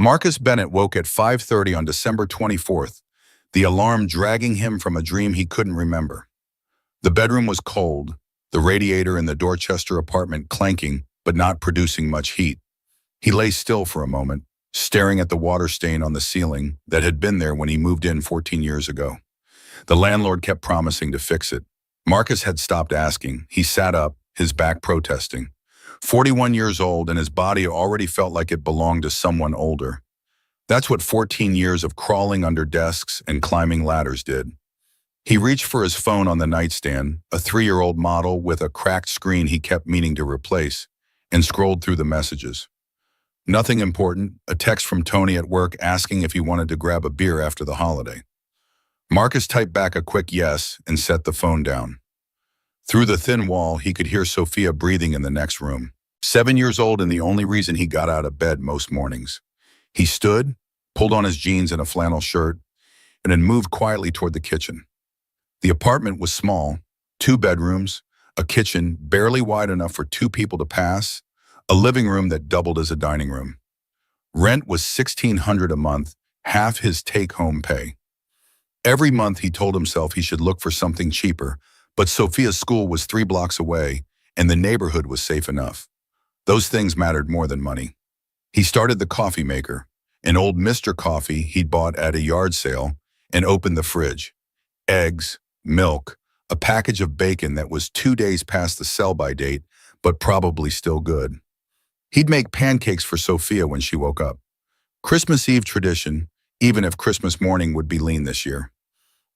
Marcus Bennett woke at 5:30 on December 24th, the alarm dragging him from a dream he couldn't remember. The bedroom was cold, the radiator in the Dorchester apartment clanking but not producing much heat. He lay still for a moment, staring at the water stain on the ceiling that had been there when he moved in 14 years ago. The landlord kept promising to fix it. Marcus had stopped asking. He sat up, his back protesting. 41 years old, and his body already felt like it belonged to someone older. That's what 14 years of crawling under desks and climbing ladders did. He reached for his phone on the nightstand, a 3-year-old model with a cracked screen he kept meaning to replace, and scrolled through the messages. Nothing important, a text from Tony at work asking if he wanted to grab a beer after the holiday. Marcus typed back a quick yes and set the phone down. Through the thin wall, he could hear Sophia breathing in the next room. 7 years old and the only reason he got out of bed most mornings. He stood, pulled on his jeans and a flannel shirt, and then moved quietly toward the kitchen. The apartment was small, 2 bedrooms, a kitchen barely wide enough for 2 people to pass, a living room that doubled as a dining room. Rent was $1,600 a month, half his take-home pay. Every month he told himself he should look for something cheaper, but Sophia's school was 3 blocks away, and the neighborhood was safe enough. Those things mattered more than money. He started the coffee maker, an old Mr. Coffee he'd bought at a yard sale, and opened the fridge. Eggs, milk, a package of bacon that was 2 days past the sell-by date, but probably still good. He'd make pancakes for Sophia when she woke up. Christmas Eve tradition, even if Christmas morning would be lean this year.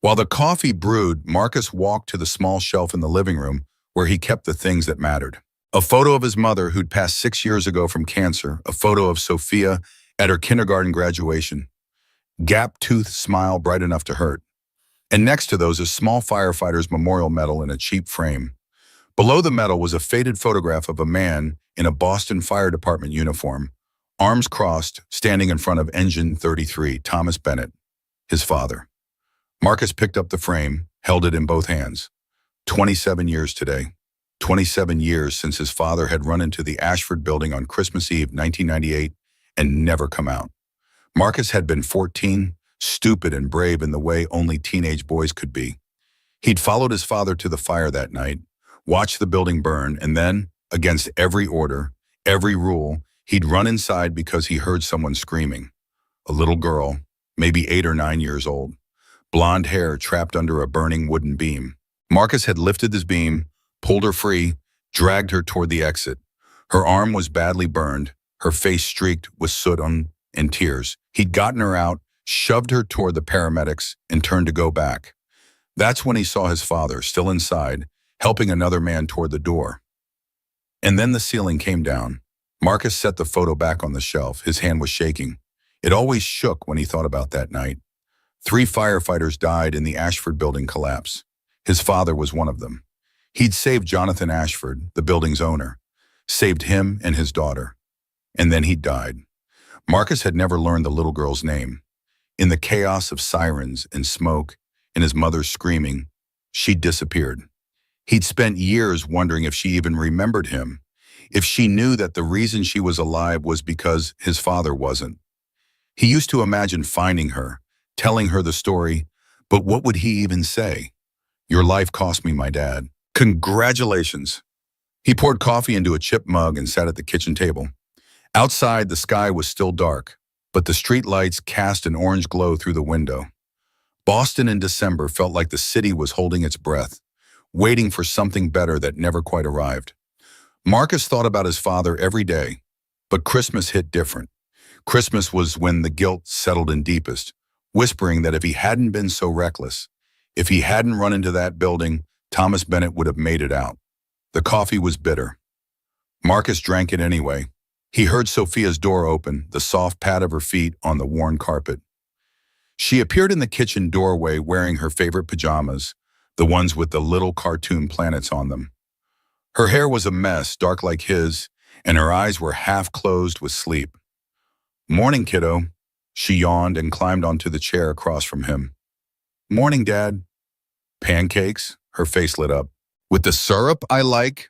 While the coffee brewed, Marcus walked to the small shelf in the living room where he kept the things that mattered. A photo of his mother who'd passed 6 years ago from cancer, a photo of Sophia at her kindergarten graduation. Gap-toothed smile bright enough to hurt. And next to those, a small firefighter's memorial medal in a cheap frame. Below the medal was a faded photograph of a man in a Boston Fire Department uniform, arms crossed, standing in front of Engine 33, Thomas Bennett, his father. Marcus picked up the frame, held it in both hands. 27 years today. 27 years since his father had run into the Ashford building on Christmas Eve, 1998, and never come out. Marcus had been 14, stupid and brave in the way only teenage boys could be. He'd followed his father to the fire that night, watched the building burn, and then, against every order, every rule, he'd run inside because he heard someone screaming. A little girl, maybe 8 or 9 years old, blonde hair trapped under a burning wooden beam. Marcus had lifted his beam, pulled her free, dragged her toward the exit. Her arm was badly burned, her face streaked with soot and tears. He'd gotten her out, shoved her toward the paramedics, and turned to go back. That's when he saw his father, still inside, helping another man toward the door. And then the ceiling came down. Marcus set the photo back on the shelf. His hand was shaking. It always shook when he thought about that night. 3 firefighters died in the Ashford building collapse. His father was one of them. He'd saved Jonathan Ashford, the building's owner, saved him and his daughter. And then he died. Marcus had never learned the little girl's name. In the chaos of sirens and smoke and his mother's screaming, she disappeared. He'd spent years wondering if she even remembered him, if she knew that the reason she was alive was because his father wasn't. He used to imagine finding her, telling her the story, but what would he even say? "Your life cost me my dad. Congratulations." He poured coffee into a chipped mug and sat at the kitchen table. Outside, the sky was still dark, but the street lights cast an orange glow through the window. Boston in December felt like the city was holding its breath, waiting for something better that never quite arrived. Marcus thought about his father every day, but Christmas hit different. Christmas was when the guilt settled in deepest, whispering that if he hadn't been so reckless, if he hadn't run into that building, Thomas Bennett would have made it out. The coffee was bitter. Marcus drank it anyway. He heard Sophia's door open, the soft pad of her feet on the worn carpet. She appeared in the kitchen doorway wearing her favorite pajamas, the ones with the little cartoon planets on them. Her hair was a mess, dark like his, and her eyes were half closed with sleep. "Morning, kiddo." She yawned and climbed onto the chair across from him. "Morning, Dad." "Pancakes?" Her face lit up. "With the syrup I like?"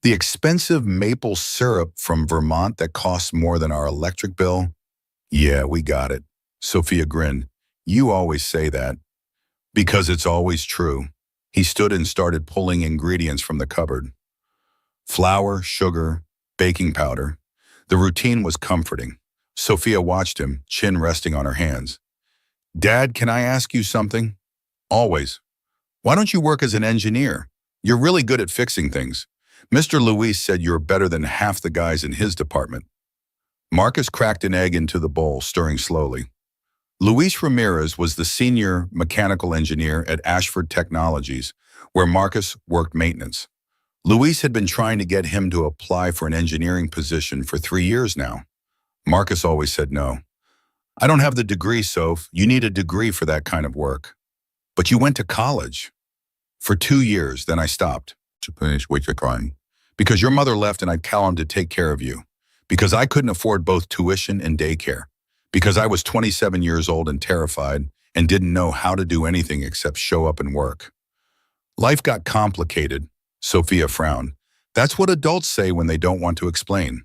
"The expensive maple syrup from Vermont that costs more than our electric bill?" Yeah, we got it. Sophia grinned. You always say that. Because it's always true. He stood and started pulling ingredients from the cupboard. Flour, sugar, baking powder. The routine was comforting. Sophia watched him, chin resting on her hands. Dad, can I ask you something? Always. Why don't you work as an engineer? You're really good at fixing things. Mr. Luis said you're better than half the guys in his department. Marcus cracked an egg into the bowl, stirring slowly. Luis Ramirez was the senior mechanical engineer at Ashford Technologies, where Marcus worked maintenance. Luis had been trying to get him to apply for an engineering position for 3 years now. Marcus always said no. I don't have the degree, Soph. You need a degree for that kind of work. But you went to college. For 2 years, then I stopped. Wait, you're crying. Because your mother left and I'd tell him to take care of you. Because I couldn't afford both tuition and daycare. Because I was 27 years old and terrified and didn't know how to do anything except show up and work. Life got complicated. Sophia frowned. That's what adults say when they don't want to explain.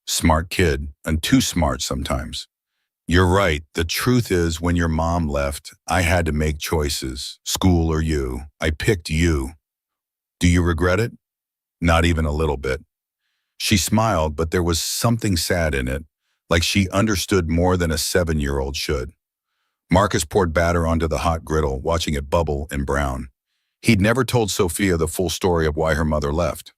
Smart kid, and too smart sometimes. You're right. The truth is, when your mom left, I had to make choices. School or you. I picked you. Do you regret it? Not even a little bit. She smiled, but there was something sad in it, like she understood more than a 7-year-old should. Marcus poured batter onto the hot griddle, watching it bubble and brown. He'd never told Sophia the full story of why her mother left.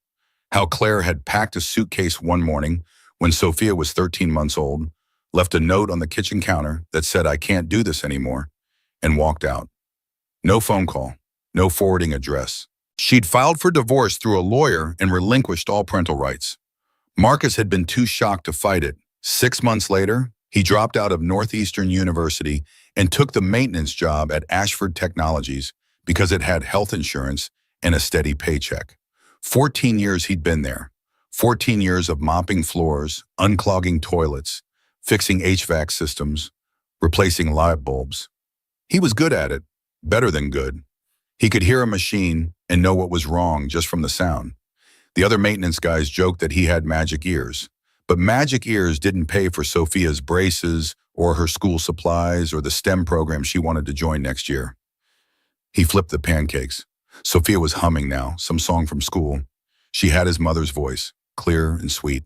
How Claire had packed a suitcase one morning when Sophia was 13 months old, left a note on the kitchen counter that said, I can't do this anymore, and walked out. No phone call, no forwarding address. She'd filed for divorce through a lawyer and relinquished all parental rights. Marcus had been too shocked to fight it. 6 months later, he dropped out of Northeastern University and took the maintenance job at Ashford Technologies because it had health insurance and a steady paycheck. 14 years he'd been there. 14 years of mopping floors, unclogging toilets, fixing HVAC systems, replacing light bulbs. He was good at it, better than good. He could hear a machine and know what was wrong just from the sound. The other maintenance guys joked that he had magic ears. But magic ears didn't pay for Sophia's braces or her school supplies or the STEM program she wanted to join next year. He flipped the pancakes. Sophia was humming now, some song from school. She had his mother's voice, clear and sweet.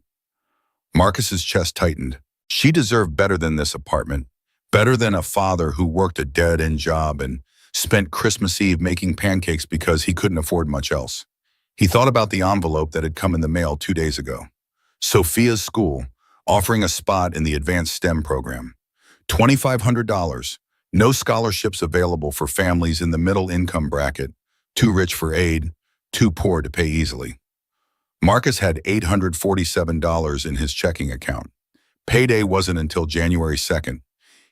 Marcus's chest tightened. She deserved better than this apartment, better than a father who worked a dead-end job and spent Christmas Eve making pancakes because he couldn't afford much else. He thought about the envelope that had come in the mail 2 days ago. Sophia's school, offering a spot in the advanced STEM program. $2,500, no scholarships available for families in the middle income bracket, too rich for aid, too poor to pay easily. Marcus had $847 in his checking account. Payday wasn't until January 2nd.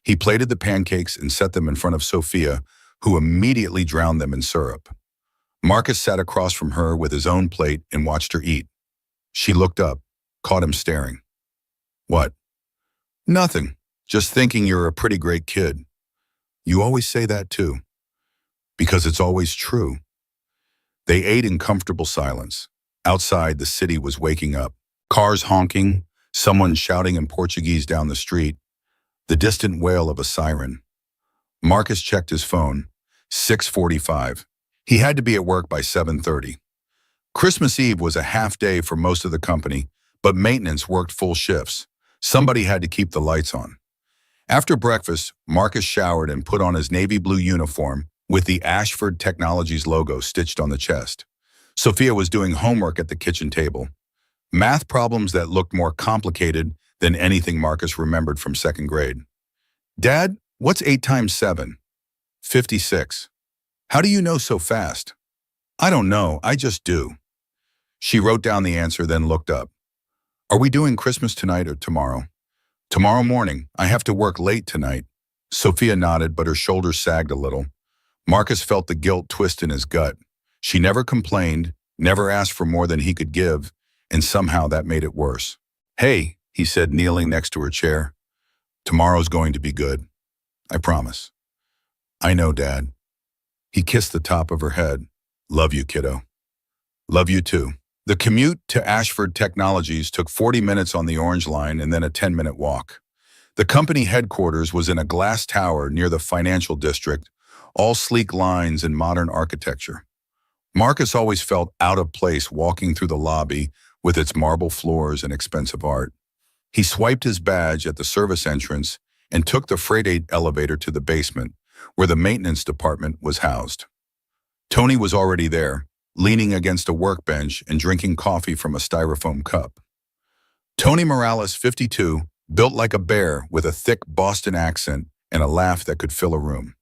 He plated the pancakes and set them in front of Sophia, who immediately drowned them in syrup. Marcus sat across from her with his own plate and watched her eat. She looked up, caught him staring. What? Nothing. Just thinking you're a pretty great kid. You always say that too. Because it's always true. They ate in comfortable silence. Outside, the city was waking up. Cars honking, someone shouting in Portuguese down the street, the distant wail of a siren. Marcus checked his phone. 6:45. He had to be at work by 7:30. Christmas Eve was a half day for most of the company, but maintenance worked full shifts. Somebody had to keep the lights on. After breakfast, Marcus showered and put on his navy blue uniform with the Ashford Technologies logo stitched on the chest. Sophia was doing homework at the kitchen table. Math problems that looked more complicated than anything Marcus remembered from 2nd grade. Dad, what's 8 times 7? 56. How do you know so fast? I don't know, I just do. She wrote down the answer, then looked up. Are we doing Christmas tonight or tomorrow? Tomorrow morning. I have to work late tonight. Sophia nodded, but her shoulders sagged a little. Marcus felt the guilt twist in his gut. She never complained, never asked for more than he could give, and somehow that made it worse. Hey, he said, kneeling next to her chair. Tomorrow's going to be good. I promise. I know, Dad. He kissed the top of her head. Love you, kiddo. Love you too. The commute to Ashford Technologies took 40 minutes on the Orange Line and then a 10-minute walk. The company headquarters was in a glass tower near the financial district, all sleek lines and modern architecture. Marcus always felt out of place walking through the lobby with its marble floors and expensive art. He swiped his badge at the service entrance and took the freight elevator to the basement, where the maintenance department was housed. Tony was already there, leaning against a workbench and drinking coffee from a styrofoam cup. Tony Morales, 52, built like a bear with a thick Boston accent and a laugh that could fill a room.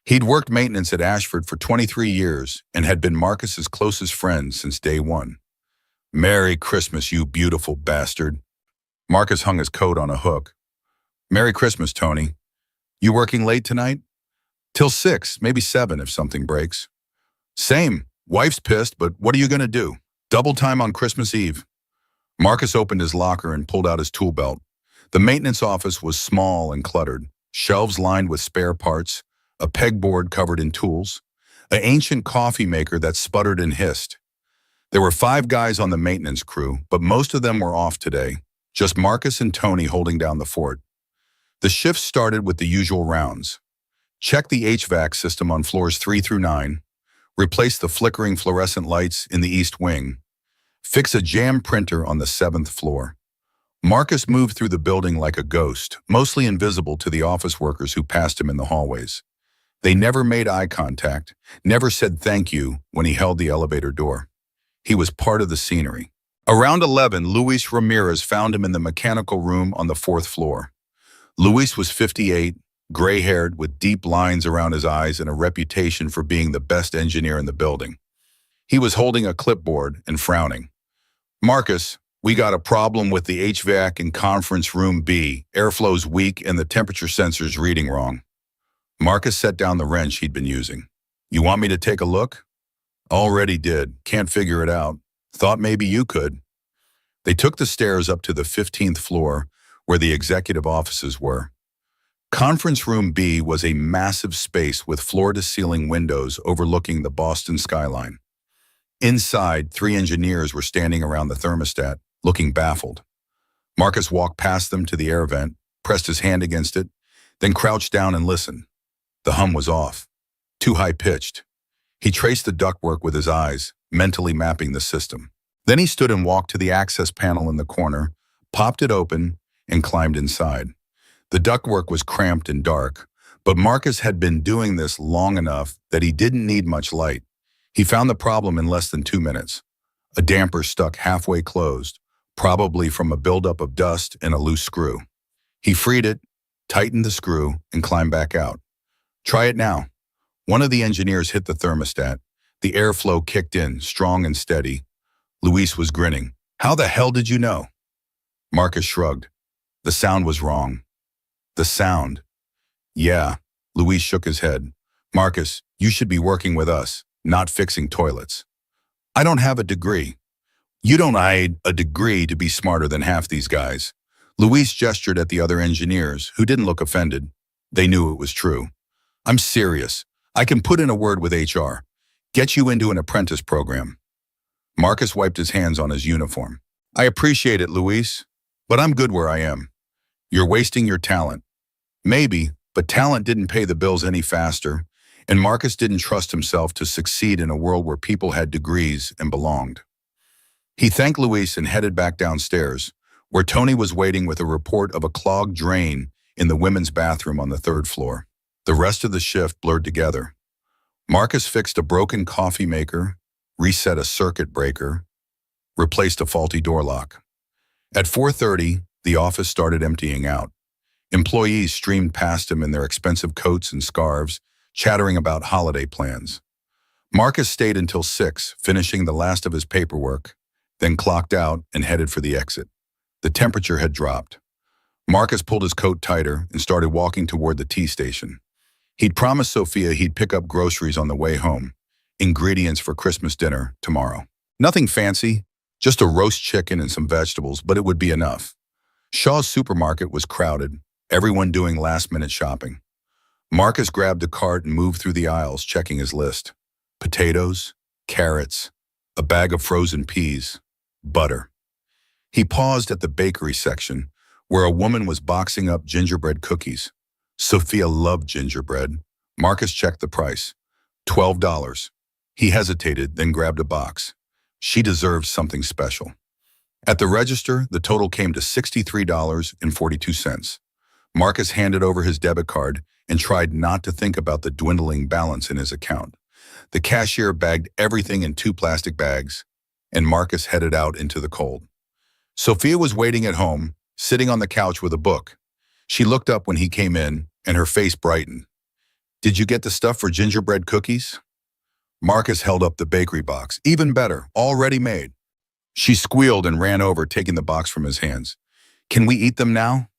He'd worked maintenance at Ashford for 23 years and had been Marcus's closest friend since day one. "Merry Christmas, you beautiful bastard." Marcus hung his coat on a hook. "Merry Christmas, Tony. You working late tonight?" "Till 6, maybe 7 if something breaks." "Same. Wife's pissed, but what are you gonna do? Double time on Christmas Eve." Marcus opened his locker and pulled out his tool belt. The maintenance office was small and cluttered, shelves lined with spare parts, a pegboard covered in tools, an ancient coffee maker that sputtered and hissed. There were 5 guys on the maintenance crew, but most of them were off today, just Marcus and Tony holding down the fort. The shift started with the usual rounds. Check the HVAC system on floors 3 through 9, replace the flickering fluorescent lights in the east wing, fix a jam printer on the 7th floor. Marcus moved through the building like a ghost, mostly invisible to the office workers who passed him in the hallways. They never made eye contact, never said thank you when he held the elevator door. He was part of the scenery. Around 11, Luis Ramirez found him in the mechanical room on the 4th floor. Luis was 58, gray-haired with deep lines around his eyes and a reputation for being the best engineer in the building. He was holding a clipboard and frowning. "Marcus, we got a problem with the HVAC in conference room B. Airflow's weak and the temperature sensor's reading wrong." Marcus set down the wrench he'd been using. "You want me to take a look?" "Already did. Can't figure it out. Thought maybe you could." They took the stairs up to the 15th floor, where the executive offices were. Conference room B was a massive space with floor-to-ceiling windows overlooking the Boston skyline. Inside, 3 engineers were standing around the thermostat, looking baffled. Marcus walked past them to the air vent, pressed his hand against it, then crouched down and listened. The hum was off, too high-pitched. He traced the ductwork with his eyes, mentally mapping the system. Then he stood and walked to the access panel in the corner, popped it open, and climbed inside. The ductwork was cramped and dark, but Marcus had been doing this long enough that he didn't need much light. He found the problem in less than 2 minutes. A damper stuck halfway closed, probably from a buildup of dust and a loose screw. He freed it, tightened the screw, and climbed back out. "Try it now." One of the engineers hit the thermostat. The airflow kicked in, strong and steady. Luis was grinning. "How the hell did you know?" Marcus shrugged. "The sound was wrong." "The sound?" "Yeah." Luis shook his head. "Marcus, you should be working with us, not fixing toilets." "I don't have a degree." "You don't need a degree to be smarter than half these guys." Luis gestured at the other engineers, who didn't look offended. They knew it was true. "I'm serious. I can put in a word with HR. Get you into an apprentice program." Marcus wiped his hands on his uniform. "I appreciate it, Luis, but I'm good where I am." "You're wasting your talent." "Maybe, but talent didn't pay the bills any faster, and Marcus didn't trust himself to succeed in a world where people had degrees and belonged." He thanked Luis and headed back downstairs, where Tony was waiting with a report of a clogged drain in the women's bathroom on the 3rd floor. The rest of the shift blurred together. Marcus fixed a broken coffee maker, reset a circuit breaker, replaced a faulty door lock. At 4:30, the office started emptying out. Employees streamed past him in their expensive coats and scarves, chattering about holiday plans. Marcus stayed until 6, finishing the last of his paperwork, then clocked out and headed for the exit. The temperature had dropped. Marcus pulled his coat tighter and started walking toward the tea station. He'd promised Sophia he'd pick up groceries on the way home, ingredients for Christmas dinner tomorrow. Nothing fancy, just a roast chicken and some vegetables, but it would be enough. Shaw's supermarket was crowded, everyone doing last-minute shopping. Marcus grabbed a cart and moved through the aisles, checking his list. Potatoes, carrots, a bag of frozen peas, butter. He paused at the bakery section, where a woman was boxing up gingerbread cookies. Sophia loved gingerbread. Marcus checked the price. $12. He hesitated, then grabbed a box. She deserves something special. At the register, the total came to $63.42. Marcus handed over his debit card and tried not to think about the dwindling balance in his account. The cashier bagged everything in 2 plastic bags, and Marcus headed out into the cold. Sophia was waiting at home, sitting on the couch with a book. She looked up when he came in, and her face brightened. "Did you get the stuff for gingerbread cookies?" Marcus held up the bakery box. "Even better, already made." She squealed and ran over, taking the box from his hands. "Can we eat them now?"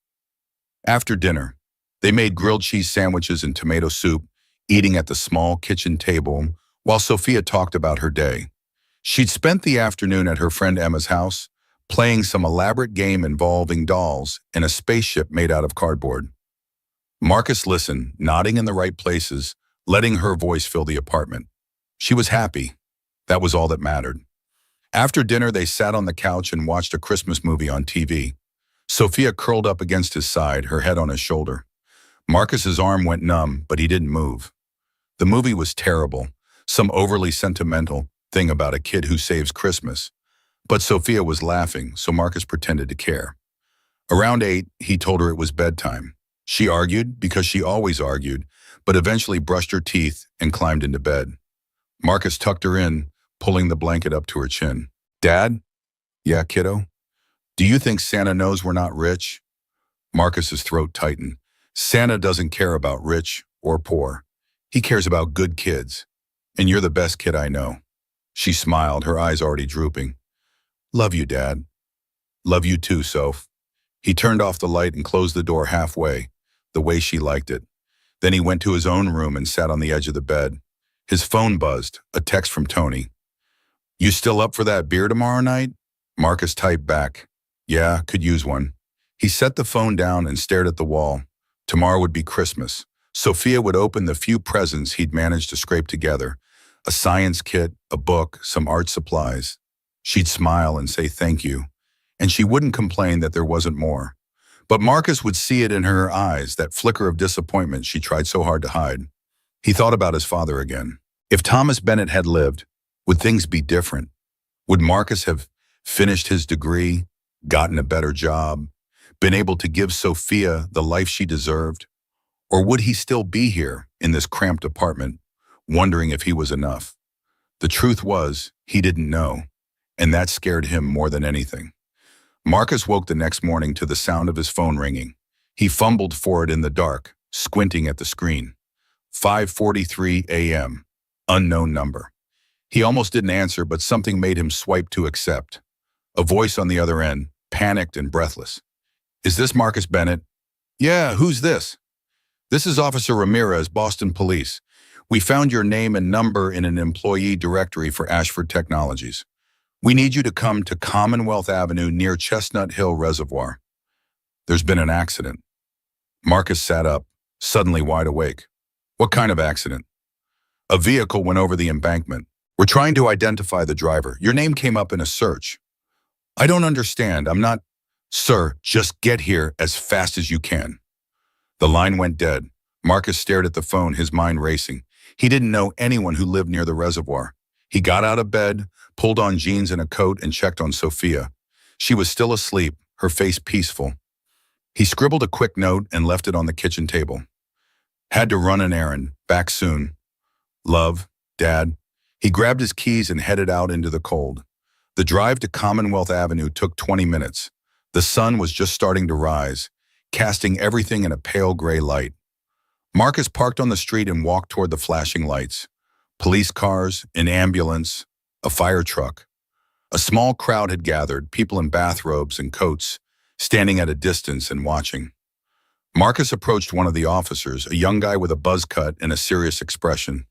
After dinner, they made grilled cheese sandwiches and tomato soup, eating at the small kitchen table while Sophia talked about her day. She'd spent the afternoon at her friend Emma's house, playing some elaborate game involving dolls and a spaceship made out of cardboard. Marcus listened, nodding in the right places, letting her voice fill the apartment. She was happy. That was all that mattered. After dinner, they sat on the couch and watched a Christmas movie on TV. Sophia curled up against his side, her head on his shoulder. Marcus's arm went numb, but he didn't move. The movie was terrible, some overly sentimental thing about a kid who saves Christmas. But Sophia was laughing, so Marcus pretended to care. Around 8, he told her it was bedtime. She argued, because she always argued, but eventually brushed her teeth and climbed into bed. Marcus tucked her in, pulling the blanket up to her chin. "Dad?" "Yeah, kiddo?" "Do you think Santa knows we're not rich?" Marcus's throat tightened. "Santa doesn't care about rich or poor. He cares about good kids. And you're the best kid I know." She smiled, her eyes already drooping. "Love you, Dad." "Love you too, Soph." He turned off the light and closed the door halfway, the way she liked it. Then he went to his own room and sat on the edge of the bed. His phone buzzed, a text from Tony. "You still up for that beer tomorrow night?" Marcus typed back, "Yeah, could use one." He set the phone down and stared at the wall. Tomorrow would be Christmas. Sophia would open the few presents he'd managed to scrape together. A science kit, a book, some art supplies. She'd smile and say thank you, and she wouldn't complain that there wasn't more. But Marcus would see it in her eyes, that flicker of disappointment she tried so hard to hide. He thought about his father again. If Thomas Bennett had lived, would things be different? Would Marcus have finished his degree, gotten a better job, been able to give Sophia the life she deserved? Or would he still be here in this cramped apartment, wondering if he was enough? The truth was, he didn't know, and that scared him more than anything. Marcus woke the next morning to the sound of his phone ringing. He fumbled for it in the dark, squinting at the screen. 5:43 a.m. Unknown number. He almost didn't answer, but something made him swipe to accept. A voice on the other end, panicked and breathless. "Is this Marcus Bennett?" "Yeah, who's this?" "This is Officer Ramirez, Boston Police. We found your name and number in an employee directory for Ashford Technologies. We need you to come to Commonwealth Avenue near Chestnut Hill Reservoir. There's been an accident." Marcus sat up, suddenly wide awake. "What kind of accident?" "A vehicle went over the embankment. We're trying to identify the driver. Your name came up in a search." "I don't understand. I'm not..." "Sir, just get here as fast as you can." The line went dead. Marcus stared at the phone, his mind racing. He didn't know anyone who lived near the reservoir. He got out of bed, pulled on jeans and a coat, and checked on Sophia. She was still asleep, her face peaceful. He scribbled a quick note and left it on the kitchen table. "Had to run an errand. Back soon. Love, Dad." He grabbed his keys and headed out into the cold. The drive to Commonwealth Avenue took 20 minutes. The sun was just starting to rise, casting everything in a pale gray light. Marcus parked on the street and walked toward the flashing lights. Police cars, an ambulance, a fire truck. A small crowd had gathered, people in bathrobes and coats, standing at a distance and watching. Marcus approached one of the officers, a young guy with a buzz cut and a serious expression.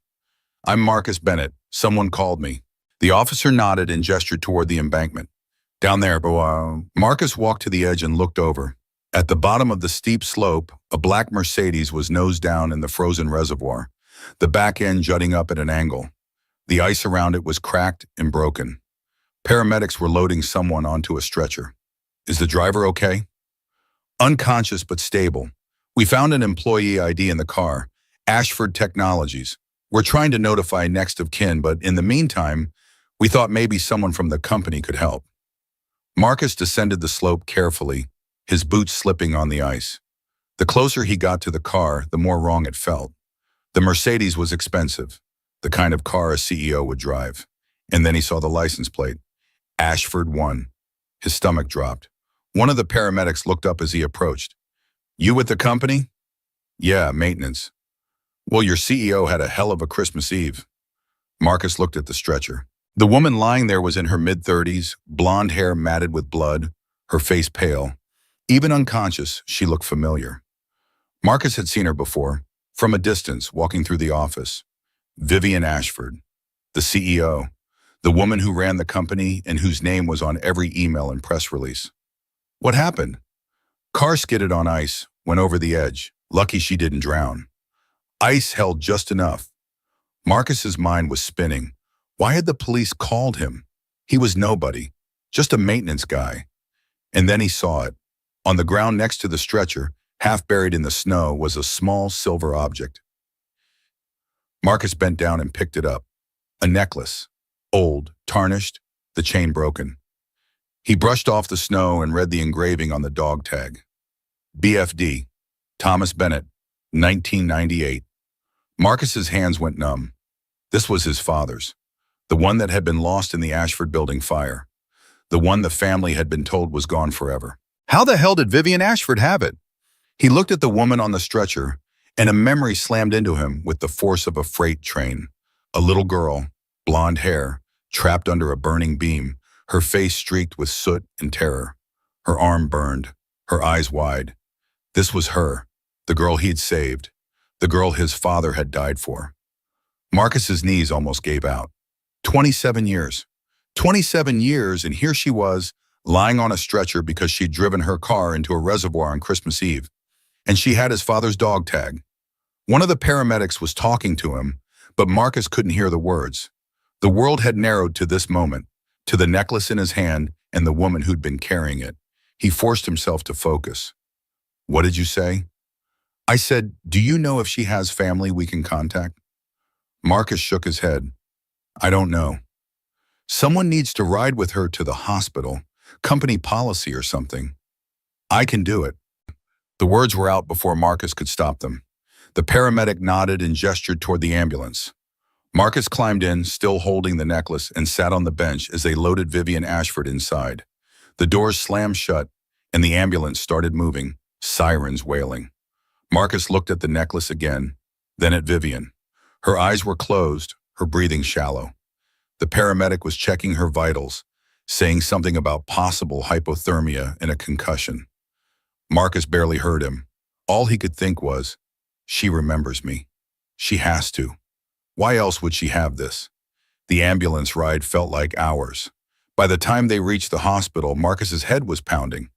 "I'm Marcus Bennett. Someone called me." The officer nodded and gestured toward the embankment. "Down there, boy." Marcus walked to the edge and looked over. At the bottom of the steep slope, a black Mercedes was nose down in the frozen reservoir, the back end jutting up at an angle. The ice around it was cracked and broken. Paramedics were loading someone onto a stretcher. "Is the driver okay?" Unconscious but stable. We found an employee ID in the car, Ashford Technologies. We're trying to notify next of kin, but in the meantime, we thought maybe someone from the company could help. Marcus descended the slope carefully, his boots slipping on the ice. The closer he got to the car, the more wrong it felt. The Mercedes was expensive, the kind of car a CEO would drive. And then he saw the license plate. Ashford 1. His stomach dropped. One of the paramedics looked up as he approached. "You with the company?" "Yeah, maintenance." "Well, your CEO had a hell of a Christmas Eve." Marcus looked at the stretcher. The woman lying there was in her mid-30s, blonde hair matted with blood, her face pale. Even unconscious, she looked familiar. Marcus had seen her before, from a distance, walking through the office. Vivian Ashford, the CEO, the woman who ran the company and whose name was on every email and press release. What happened? Car skidded on ice, went over the edge. Lucky she didn't drown. Ice held just enough. Marcus's mind was spinning. Why had the police called him? He was nobody, just a maintenance guy. And then he saw it. On the ground next to the stretcher, half buried in the snow, was a small silver object. Marcus bent down and picked it up. A necklace. Old, tarnished, the chain broken. He brushed off the snow and read the engraving on the dog tag. BFD, Thomas Bennett, 1998. Marcus's hands went numb. This was his father's. The one that had been lost in the Ashford building fire. The one the family had been told was gone forever. How the hell did Vivian Ashford have it? He looked at the woman on the stretcher, and a memory slammed into him with the force of a freight train. A little girl, blonde hair, trapped under a burning beam, her face streaked with soot and terror. Her arm burned, her eyes wide. This was her, the girl he'd saved, the girl his father had died for. Marcus's knees almost gave out. 27 years. 27 years, and here she was, lying on a stretcher because she'd driven her car into a reservoir on Christmas Eve. And she had his father's dog tag. One of the paramedics was talking to him, but Marcus couldn't hear the words. The world had narrowed to this moment, to the necklace in his hand and the woman who'd been carrying it. He forced himself to focus. "What did you say?" "I said, do you know if she has family we can contact?" Marcus shook his head. "I don't know. Someone needs to ride with her to the hospital, company policy or something." "I can do it." The words were out before Marcus could stop them. The paramedic nodded and gestured toward the ambulance. Marcus climbed in, still holding the necklace, and sat on the bench as they loaded Vivian Ashford inside. The doors slammed shut, and the ambulance started moving, sirens wailing. Marcus looked at the necklace again, then at Vivian. Her eyes were closed, her breathing shallow. The paramedic was checking her vitals, saying something about possible hypothermia and a concussion. Marcus barely heard him. All he could think was, she remembers me. She has to. Why else would she have this? The ambulance ride felt like hours. By the time they reached the hospital, Marcus's head was pounding.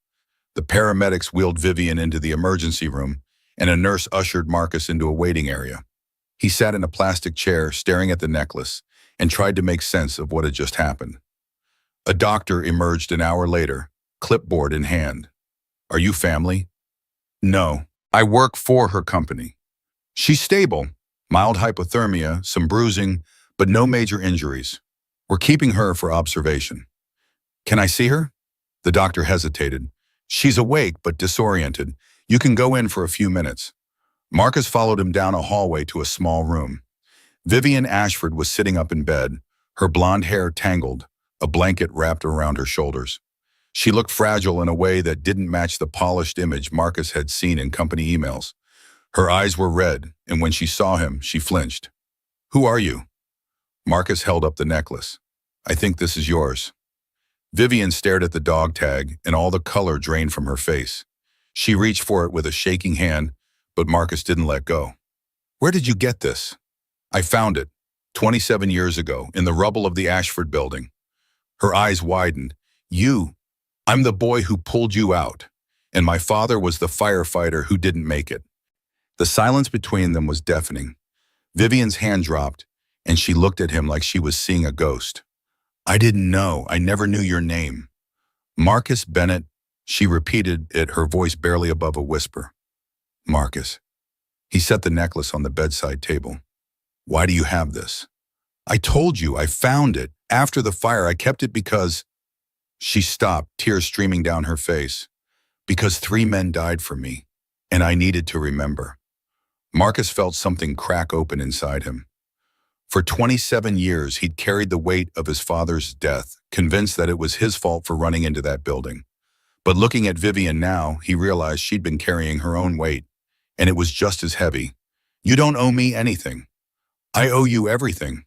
The paramedics wheeled Vivian into the emergency room, and a nurse ushered Marcus into a waiting area. He sat in a plastic chair, staring at the necklace, and tried to make sense of what had just happened. A doctor emerged an hour later, clipboard in hand. "Are you family?" "No, I work for her company." "She's stable, mild hypothermia, some bruising, but no major injuries. We're keeping her for observation." "Can I see her?" The doctor hesitated. "She's awake but disoriented. You can go in for a few minutes." Marcus followed him down a hallway to a small room. Vivian Ashford was sitting up in bed, her blonde hair tangled, a blanket wrapped around her shoulders. She looked fragile in a way that didn't match the polished image Marcus had seen in company emails. Her eyes were red, and when she saw him, she flinched. "Who are you?" Marcus held up the necklace. "I think this is yours." Vivian stared at the dog tag, and all the color drained from her face. She reached for it with a shaking hand, but Marcus didn't let go. "Where did you get this?" "I found it, 27 years ago, in the rubble of the Ashford building." Her eyes widened. I'm the boy who pulled you out, and my father was the firefighter who didn't make it." The silence between them was deafening. Vivian's hand dropped, and she looked at him like she was seeing a ghost. "I didn't know. I never knew your name." "Marcus Bennett, She repeated it, her voice barely above a whisper. Marcus. He set the necklace on the bedside table. Why do you have this? I told you, I found it. After the fire, I kept it because… She stopped, tears streaming down her face. Because 3 men died for me, and I needed to remember. Marcus felt something crack open inside him. For 27 years, he'd carried the weight of his father's death, convinced that it was his fault for running into that building. But looking at Vivian now, he realized she'd been carrying her own weight, and it was just as heavy. You don't owe me anything. I owe you everything.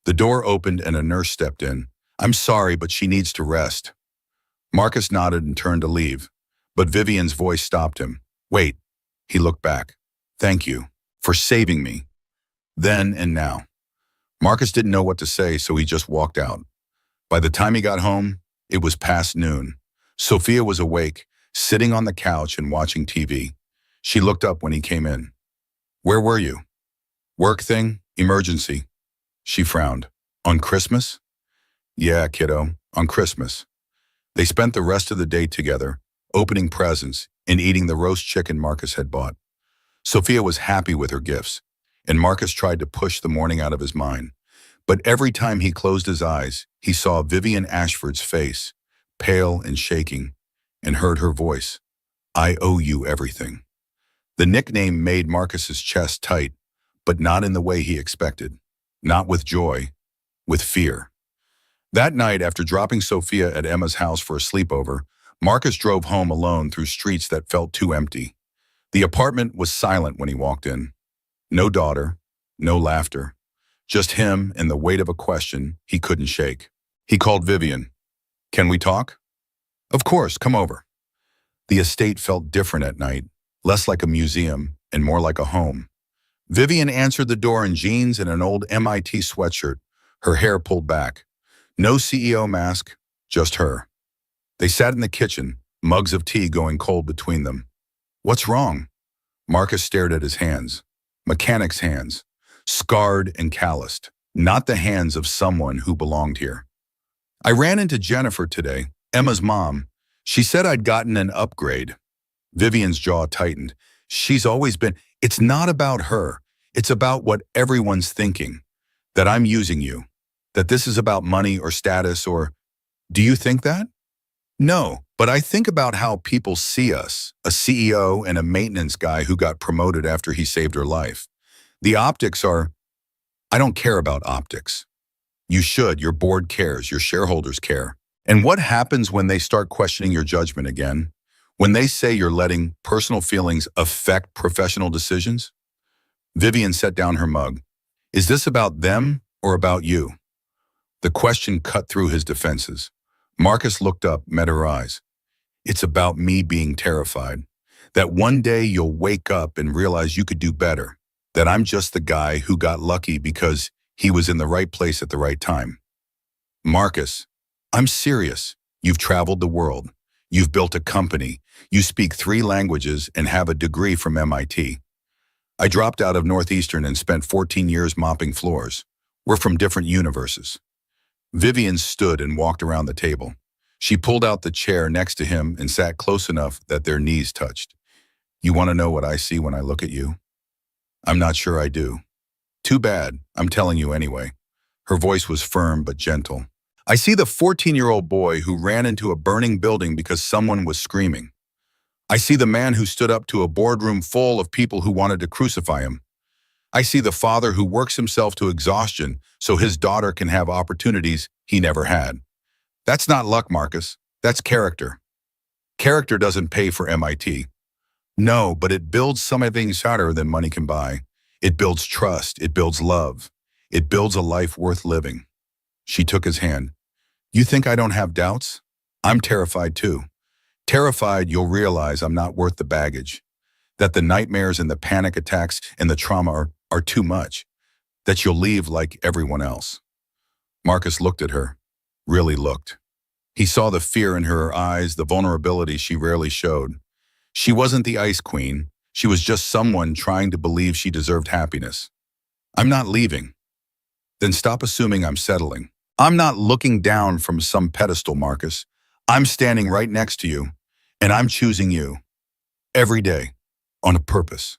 The door opened and a nurse stepped in. I'm sorry, but she needs to rest. Marcus nodded and turned to leave, but Vivian's voice stopped him. Wait. He looked back. Thank you for saving me. Then and now. Marcus didn't know what to say, so he just walked out. By the time he got home, it was past noon. Sophia was awake, sitting on the couch and watching TV. She looked up when he came in. Where were you? Work thing? Emergency. She frowned. On Christmas? Yeah, kiddo, on Christmas. They spent the rest of the day together, opening presents and eating the roast chicken Marcus had bought. Sophia was happy with her gifts, and Marcus tried to push the morning out of his mind. But every time he closed his eyes, he saw Vivian Ashford's face, pale and shaking, and heard her voice. I owe you everything. The nickname made Marcus's chest tight, but not in the way he expected. Not with joy, with fear. That night, after dropping Sophia at Emma's house for a sleepover, Marcus drove home alone through streets that felt too empty. The apartment was silent when he walked in. No daughter, no laughter. Just him and the weight of a question he couldn't shake. He called Vivian. Can we talk? Of course, come over. The estate felt different at night, less like a museum and more like a home. Vivian answered the door in jeans and an old MIT sweatshirt, her hair pulled back. No CEO mask, just her. They sat in the kitchen, mugs of tea going cold between them. What's wrong? Marcus stared at his hands. Mechanic's hands, scarred and calloused, not the hands of someone who belonged here. I ran into Jennifer today, Emma's mom. She said I'd gotten an upgrade. Vivian's jaw tightened. She's always been… It's not about her. It's about what everyone's thinking. That I'm using you. That this is about money or status or… Do you think that? No, but I think about how people see us, a CEO and a maintenance guy who got promoted after he saved her life. The optics are… I don't care about optics. You should. Your board cares. Your shareholders care. And what happens when they start questioning your judgment again? When they say you're letting personal feelings affect professional decisions? Vivian set down her mug. Is this about them or about you? The question cut through his defenses. Marcus looked up, met her eyes. It's about me being terrified. That one day you'll wake up and realize you could do better. That I'm just the guy who got lucky because he was in the right place at the right time. Marcus, I'm serious. You've traveled the world. You've built a company. You speak 3 languages and have a degree from MIT. I dropped out of Northeastern and spent 14 years mopping floors. We're from different universes. Vivian stood and walked around the table. She pulled out the chair next to him and sat close enough that their knees touched. You want to know what I see when I look at you? I'm not sure I do. Too bad, I'm telling you anyway. Her voice was firm but gentle. I see the 14-year-old boy who ran into a burning building because someone was screaming. I see the man who stood up to a boardroom full of people who wanted to crucify him. I see the father who works himself to exhaustion so his daughter can have opportunities he never had. That's not luck, Marcus. That's character. Character doesn't pay for MIT. No, but it builds something sadder than money can buy. It builds trust. It builds love. It builds a life worth living. She took his hand. You think I don't have doubts? I'm terrified too. Terrified you'll realize I'm not worth the baggage. That the nightmares and the panic attacks and the trauma are too much. That you'll leave like everyone else. Marcus looked at her. Really looked. He saw the fear in her eyes, the vulnerability she rarely showed. She wasn't the ice queen. She was just someone trying to believe she deserved happiness. I'm not leaving. Then stop assuming I'm settling. I'm not looking down from some pedestal, Marcus. I'm standing right next to you. And I'm choosing you. Every day. On a purpose.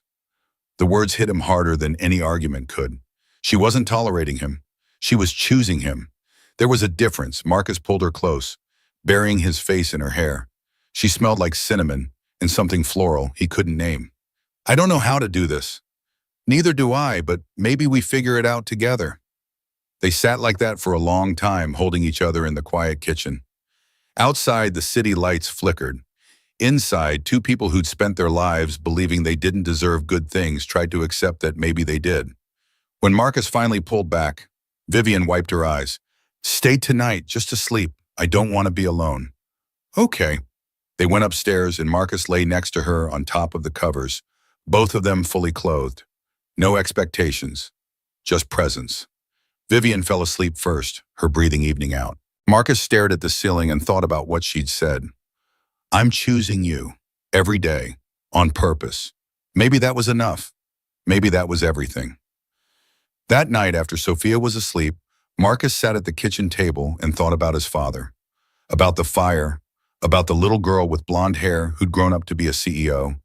The words hit him harder than any argument could. She wasn't tolerating him. She was choosing him. There was a difference. Marcus pulled her close, burying his face in her hair. She smelled like cinnamon and something floral he couldn't name. I don't know how to do this. Neither do I, but maybe we figure it out together. They sat like that for a long time, holding each other in the quiet kitchen. Outside, the city lights flickered. Inside, two people who'd spent their lives believing they didn't deserve good things tried to accept that maybe they did. When Marcus finally pulled back, Vivian wiped her eyes. Stay tonight, just to sleep. I don't want to be alone. Okay. They went upstairs and Marcus lay next to her on top of the covers, both of them fully clothed. No expectations, just presence. Vivian fell asleep first, her breathing evening out. Marcus stared at the ceiling and thought about what she'd said. I'm choosing you, every day, on purpose. Maybe that was enough. Maybe that was everything. That night, after Sophia was asleep, Marcus sat at the kitchen table and thought about his father, about the fire, about the little girl with blonde hair who'd grown up to be a CEO,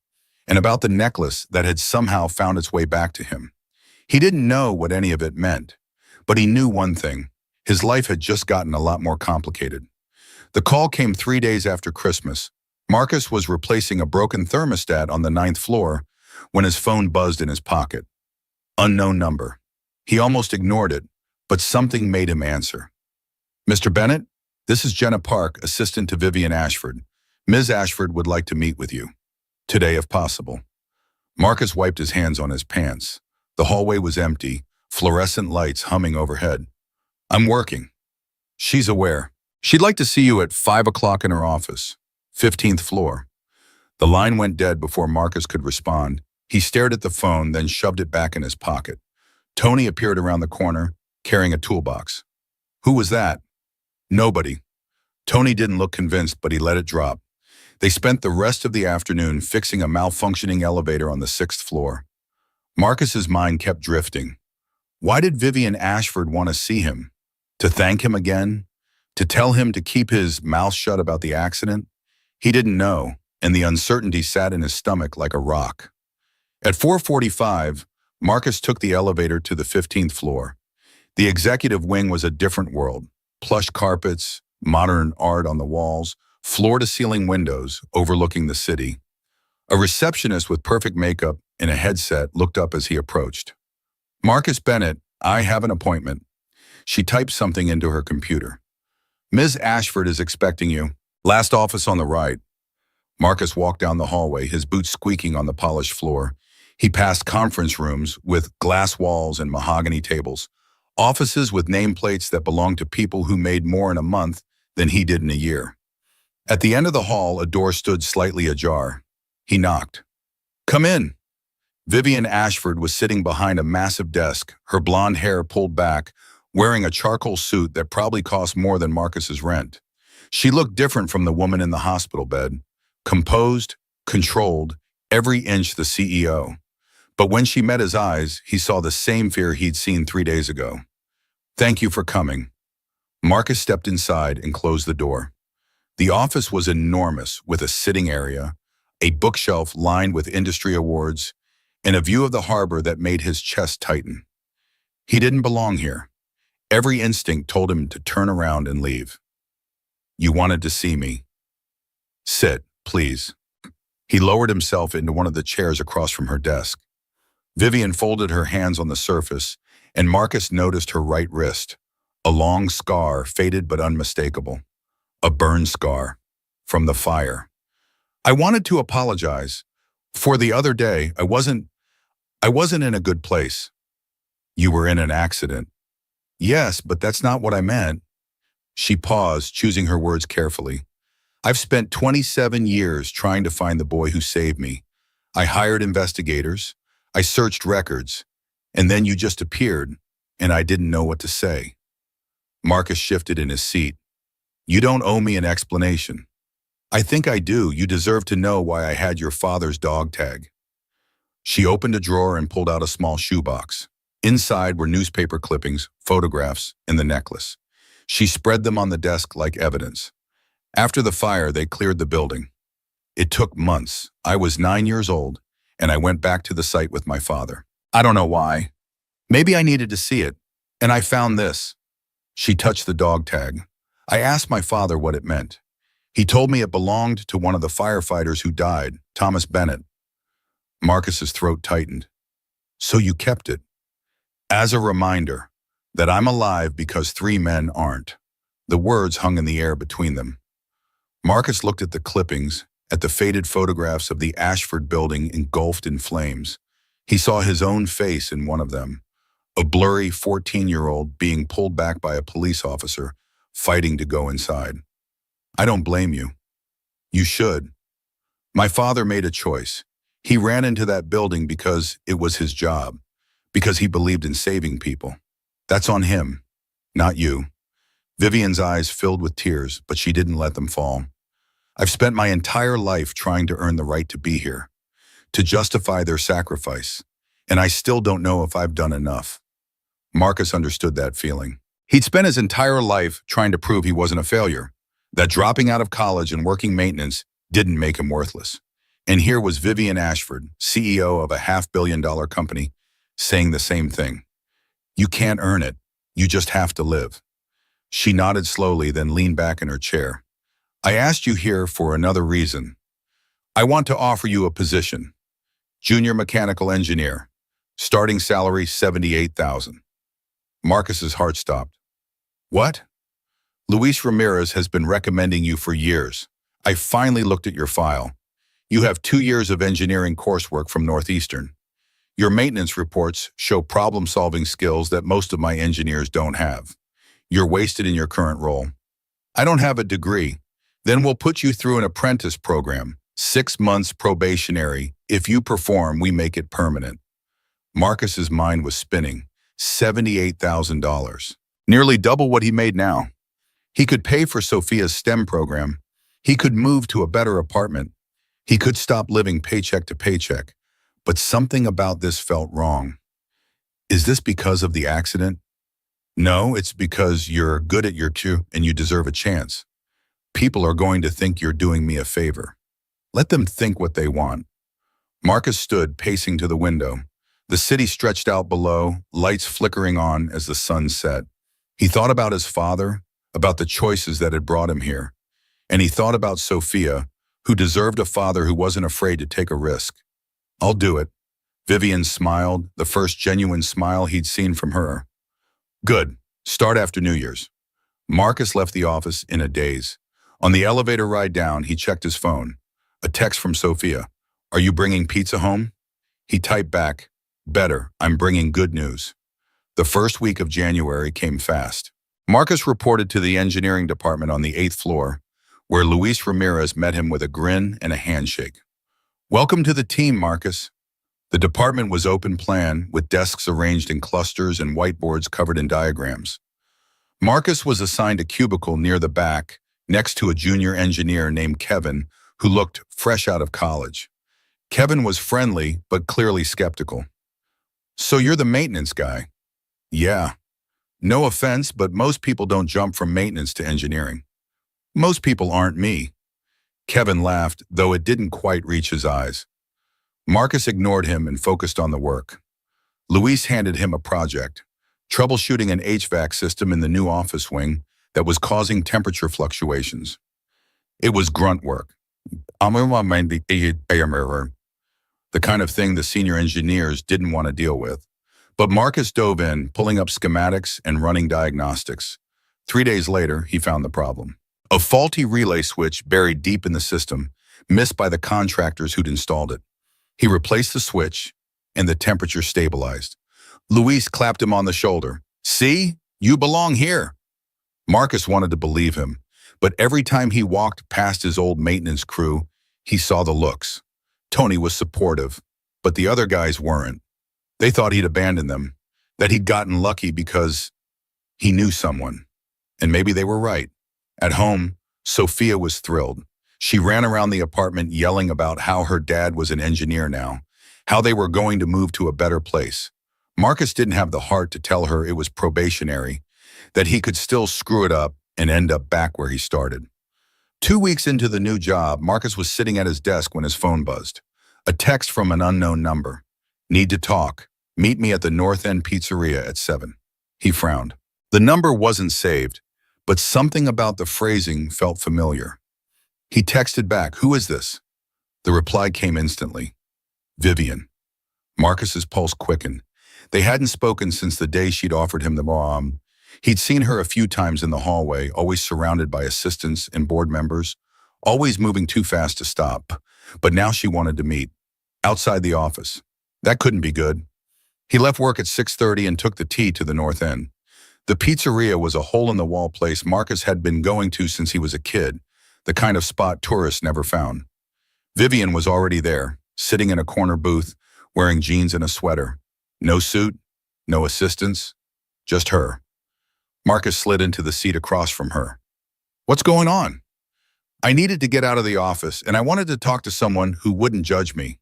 and about the necklace that had somehow found its way back to him. He didn't know what any of it meant, but he knew one thing. His life had just gotten a lot more complicated. The call came 3 days after Christmas. Marcus was replacing a broken thermostat on the 9th floor when his phone buzzed in his pocket. Unknown number. He almost ignored it, but something made him answer. Mr. Bennett, this is Jenna Park, assistant to Vivian Ashford. Ms. Ashford would like to meet with you. Today, if possible. Marcus wiped his hands on his pants. The hallway was empty, fluorescent lights humming overhead. I'm working. She's aware. She'd like to see you at 5 o'clock in her office, 15th floor. The line went dead before Marcus could respond. He stared at the phone, then shoved it back in his pocket. Tony appeared around the corner, carrying a toolbox. Who was that? Nobody. Tony didn't look convinced, but he let it drop. They spent the rest of the afternoon fixing a malfunctioning elevator on the 6th floor. Marcus's mind kept drifting. Why did Vivian Ashford want to see him? To thank him again? To tell him to keep his mouth shut about the accident? He didn't know, and the uncertainty sat in his stomach like a rock. At 4:45, Marcus took the elevator to the 15th floor. The executive wing was a different world. Plush carpets, modern art on the walls, floor-to-ceiling windows overlooking the city. A receptionist with perfect makeup and a headset looked up as he approached. Marcus Bennett, I have an appointment. She typed something into her computer. Ms. Ashford is expecting you. Last office on the right. Marcus walked down the hallway, his boots squeaking on the polished floor. He passed conference rooms with glass walls and mahogany tables, offices with nameplates that belonged to people who made more in a month than he did in a year. At the end of the hall, a door stood slightly ajar. He knocked. Come in. Vivian Ashford was sitting behind a massive desk, her blonde hair pulled back, wearing a charcoal suit that probably cost more than Marcus's rent. She looked different from the woman in the hospital bed, composed, controlled, every inch the CEO. But when she met his eyes, he saw the same fear he'd seen 3 days ago. Thank you for coming. Marcus stepped inside and closed the door. The office was enormous, with a sitting area, a bookshelf lined with industry awards, and a view of the harbor that made his chest tighten. He didn't belong here. Every instinct told him to turn around and leave. You wanted to see me. Sit, please. He lowered himself into one of the chairs across from her desk. Vivian folded her hands on the surface, and Marcus noticed her right wrist, a long scar, faded but unmistakable. A burn scar from the fire. I wanted to apologize. For the other day, I wasn't in a good place. You were in an accident. Yes, but that's not what I meant. She paused, choosing her words carefully. I've spent 27 years trying to find the boy who saved me. I hired investigators. I searched records. And then you just appeared, and I didn't know what to say. Marcus shifted in his seat. You don't owe me an explanation. I think I do. You deserve to know why I had your father's dog tag. She opened a drawer and pulled out a small shoebox. Inside were newspaper clippings, photographs, and the necklace. She spread them on the desk like evidence. After the fire, they cleared the building. It took months. I was 9 years old, and I went back to the site with my father. I don't know why. Maybe I needed to see it, and I found this. She touched the dog tag. I asked my father what it meant. He told me it belonged to one of the firefighters who died, Thomas Bennett. Marcus's throat tightened. So you kept it. As a reminder that I'm alive because 3 men aren't. The words hung in the air between them. Marcus looked at the clippings, at the faded photographs of the Ashford building engulfed in flames. He saw his own face in one of them, a blurry 14-year-old being pulled back by a police officer, fighting to go inside. I don't blame you. You should. My father made a choice. He ran into that building because it was his job, because he believed in saving people. That's on him, not you. Vivian's eyes filled with tears, but she didn't let them fall. I've spent my entire life trying to earn the right to be here, to justify their sacrifice, and I still don't know if I've done enough. Marcus understood that feeling. He'd spent his entire life trying to prove he wasn't a failure, that dropping out of college and working maintenance didn't make him worthless. And here was Vivian Ashford, CEO of a $500 million company, saying the same thing. You can't earn it. You just have to live. She nodded slowly, then leaned back in her chair. I asked you here for another reason. I want to offer you a position. Junior mechanical engineer. Starting salary $78,000. Marcus's heart stopped. What? Luis Ramirez has been recommending you for years. I finally looked at your file. You have 2 years of engineering coursework from Northeastern. Your maintenance reports show problem-solving skills that most of my engineers don't have. You're wasted in your current role. I don't have a degree. Then we'll put you through an apprentice program, 6 months probationary. If you perform, we make it permanent. Marcus's mind was spinning. $78,000. Nearly double what he made now. He could pay for Sophia's STEM program. He could move to a better apartment. He could stop living paycheck to paycheck. But something about this felt wrong. Is this because of the accident? No, it's because you're good at your cue and you deserve a chance. People are going to think you're doing me a favor. Let them think what they want. Marcus stood, pacing to the window. The city stretched out below, lights flickering on as the sun set. He thought about his father, about the choices that had brought him here. And he thought about Sophia, who deserved a father who wasn't afraid to take a risk. I'll do it. Vivian smiled, the first genuine smile he'd seen from her. Good. Start after New Year's. Marcus left the office in a daze. On the elevator ride down, he checked his phone. A text from Sophia. Are you bringing pizza home? He typed back, better, I'm bringing good news. The first week of January came fast. Marcus reported to the engineering department on the 8th floor, where Luis Ramirez met him with a grin and a handshake. Welcome to the team, Marcus. The department was open plan, with desks arranged in clusters and whiteboards covered in diagrams. Marcus was assigned a cubicle near the back, next to a junior engineer named Kevin, who looked fresh out of college. Kevin was friendly, but clearly skeptical. So you're the maintenance guy? Yeah. No offense, but most people don't jump from maintenance to engineering. Most people aren't me. Kevin laughed, though it didn't quite reach his eyes. Marcus ignored him and focused on the work. Luis handed him a project, troubleshooting an HVAC system in the new office wing that was causing temperature fluctuations. It was grunt work. The kind of thing the senior engineers didn't want to deal with. But Marcus dove in, pulling up schematics and running diagnostics. 3 days later, he found the problem. A faulty relay switch buried deep in the system, missed by the contractors who'd installed it. He replaced the switch, and the temperature stabilized. Luis clapped him on the shoulder. See? You belong here. Marcus wanted to believe him, but every time he walked past his old maintenance crew, he saw the looks. Tony was supportive, but the other guys weren't. They thought he'd abandoned them, that he'd gotten lucky because he knew someone. And maybe they were right. At home, Sophia was thrilled. She ran around the apartment yelling about how her dad was an engineer now, how they were going to move to a better place. Marcus didn't have the heart to tell her it was probationary, that he could still screw it up and end up back where he started. 2 weeks into the new job, Marcus was sitting at his desk when his phone buzzed. A text from an unknown number. Need to talk. Meet me at the North End Pizzeria at 7. He frowned. The number wasn't saved, but something about the phrasing felt familiar. He texted back, "Who is this?" The reply came instantly. Vivian. Marcus's pulse quickened. They hadn't spoken since the day she'd offered him the bomb. He'd seen her a few times in the hallway, always surrounded by assistants and board members, always moving too fast to stop. But now she wanted to meet. Outside the office. That couldn't be good. He left work at 6:30 and took the T to the North End. The pizzeria was a hole-in-the-wall place Marcus had been going to since he was a kid, the kind of spot tourists never found. Vivian was already there, sitting in a corner booth, wearing jeans and a sweater. No suit, no assistants, just her. Marcus slid into the seat across from her. "What's going on?" "I needed to get out of the office, and I wanted to talk to someone who wouldn't judge me."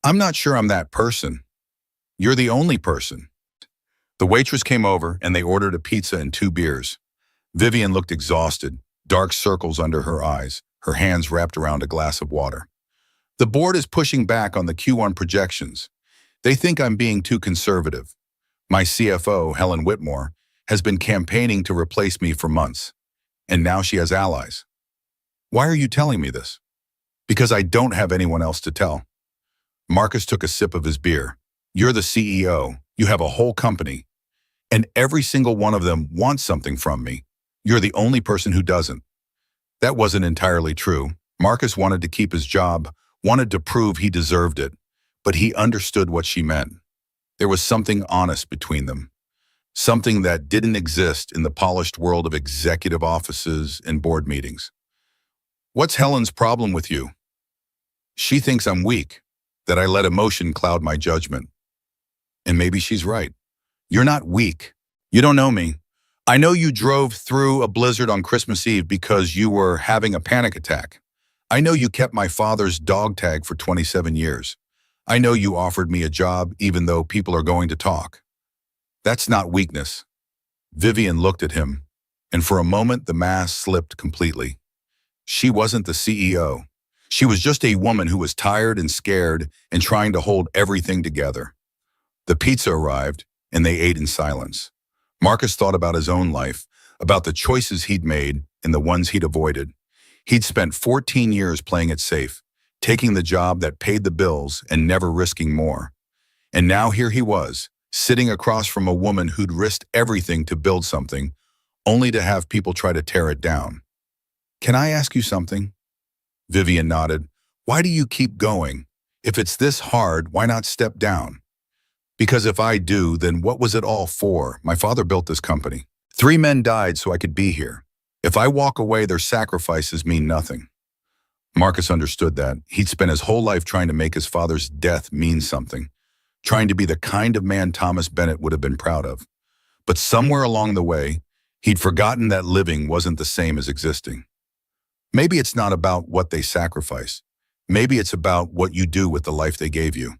"I'm not sure I'm that person." "You're the only person." The waitress came over, and they ordered a pizza and 2 beers. Vivian looked exhausted, dark circles under her eyes, her hands wrapped around a glass of water. "The board is pushing back on the Q1 projections. They think I'm being too conservative. My CFO, Helen Whitmore, has been campaigning to replace me for months, and now she has allies." "Why are you telling me this?" "Because I don't have anyone else to tell." Marcus took a sip of his beer. "You're the CEO. You have a whole company. And every single one of them wants something from me. You're the only person who doesn't." That wasn't entirely true. Marcus wanted to keep his job, wanted to prove he deserved it, but he understood what she meant. There was something honest between them. Something that didn't exist in the polished world of executive offices and board meetings. "What's Helen's problem with you?" "She thinks I'm weak, that I let emotion cloud my judgment." And maybe she's right. You're not weak. You don't know me. I know you drove through a blizzard on Christmas Eve because you were having a panic attack. I know you kept my father's dog tag for 27 years. I know you offered me a job even though people are going to talk. That's not weakness. Vivian looked at him, and for a moment the mask slipped completely. She wasn't the CEO. She was just a woman who was tired and scared and trying to hold everything together. The pizza arrived, and they ate in silence. Marcus thought about his own life, about the choices he'd made and the ones he'd avoided. He'd spent 14 years playing it safe, taking the job that paid the bills and never risking more. And now here he was, sitting across from a woman who'd risked everything to build something, only to have people try to tear it down. "Can I ask you something?" Vivian nodded. "Why do you keep going? If it's this hard, why not step down?" "Because if I do, then what was it all for? My father built this company. 3 men died so I could be here. If I walk away, their sacrifices mean nothing." Marcus understood that. He'd spent his whole life trying to make his father's death mean something, trying to be the kind of man Thomas Bennett would have been proud of. But somewhere along the way, he'd forgotten that living wasn't the same as existing. Maybe it's not about what they sacrifice. Maybe it's about what you do with the life they gave you.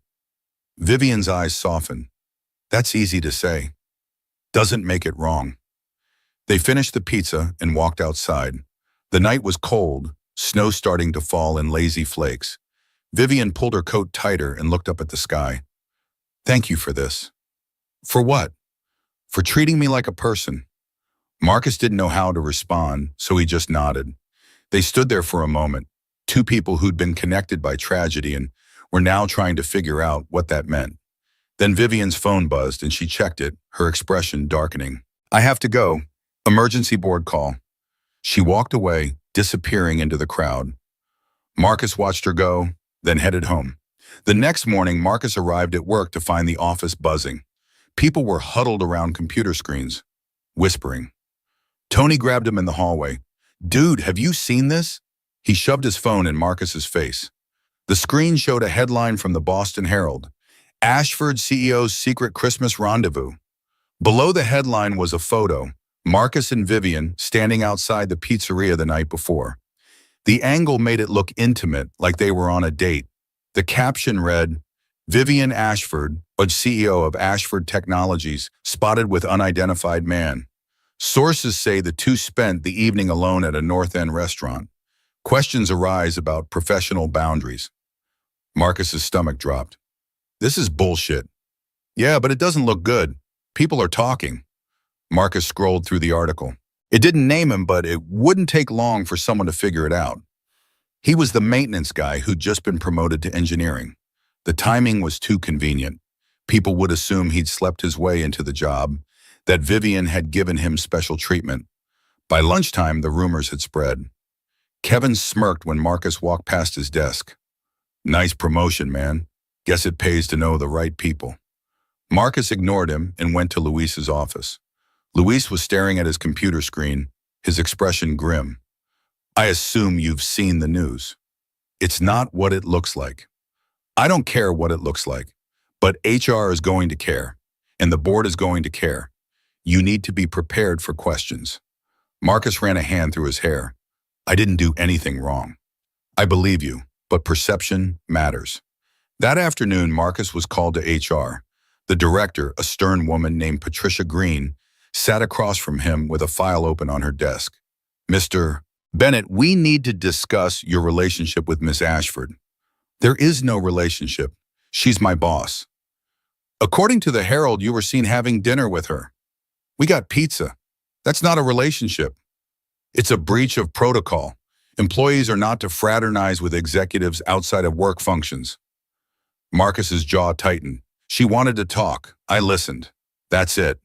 Vivian's eyes softened. That's easy to say. Doesn't make it wrong. They finished the pizza and walked outside. The night was cold, snow starting to fall in lazy flakes. Vivian pulled her coat tighter and looked up at the sky. "Thank you for this." "For what?" "For treating me like a person." Marcus didn't know how to respond, so he just nodded. They stood there for a moment, 2 people who'd been connected by tragedy and were now trying to figure out what that meant. Then Vivian's phone buzzed and she checked it, her expression darkening. "I have to go. Emergency board call." She walked away, disappearing into the crowd. Marcus watched her go, then headed home. The next morning, Marcus arrived at work to find the office buzzing. People were huddled around computer screens, whispering. Tony grabbed him in the hallway. "Dude, have you seen this?" He shoved his phone in Marcus's face. The screen showed a headline from the Boston Herald, "Ashford CEO's Secret Christmas Rendezvous." Below the headline was a photo, Marcus and Vivian standing outside the pizzeria the night before. The angle made it look intimate, like they were on a date. The caption read, "Vivian Ashford, CEO of Ashford Technologies, spotted with unidentified man." Sources say the two spent the evening alone at a North End restaurant. Questions arise about professional boundaries. Marcus's stomach dropped. This is bullshit. Yeah, but it doesn't look good. People are talking. Marcus scrolled through the article. It didn't name him, but it wouldn't take long for someone to figure it out. He was the maintenance guy who'd just been promoted to engineering. The timing was too convenient. People would assume he'd slept his way into the job, that Vivian had given him special treatment. By lunchtime, the rumors had spread. Kevin smirked when Marcus walked past his desk. Nice promotion, man. Guess it pays to know the right people. Marcus ignored him and went to Luis's office. Luis was staring at his computer screen, his expression grim. I assume you've seen the news. It's not what it looks like. I don't care what it looks like, but HR is going to care, and the board is going to care. You need to be prepared for questions. Marcus ran a hand through his hair. I didn't do anything wrong. I believe you, but perception matters. That afternoon, Marcus was called to HR. The director, a stern woman named Patricia Green, sat across from him with a file open on her desk. Mr. Bennett, we need to discuss your relationship with Miss Ashford. There is no relationship. She's my boss. According to the Herald, you were seen having dinner with her. We got pizza. That's not a relationship. It's a breach of protocol. Employees are not to fraternize with executives outside of work functions. Marcus's jaw tightened. She wanted to talk. I listened. That's it.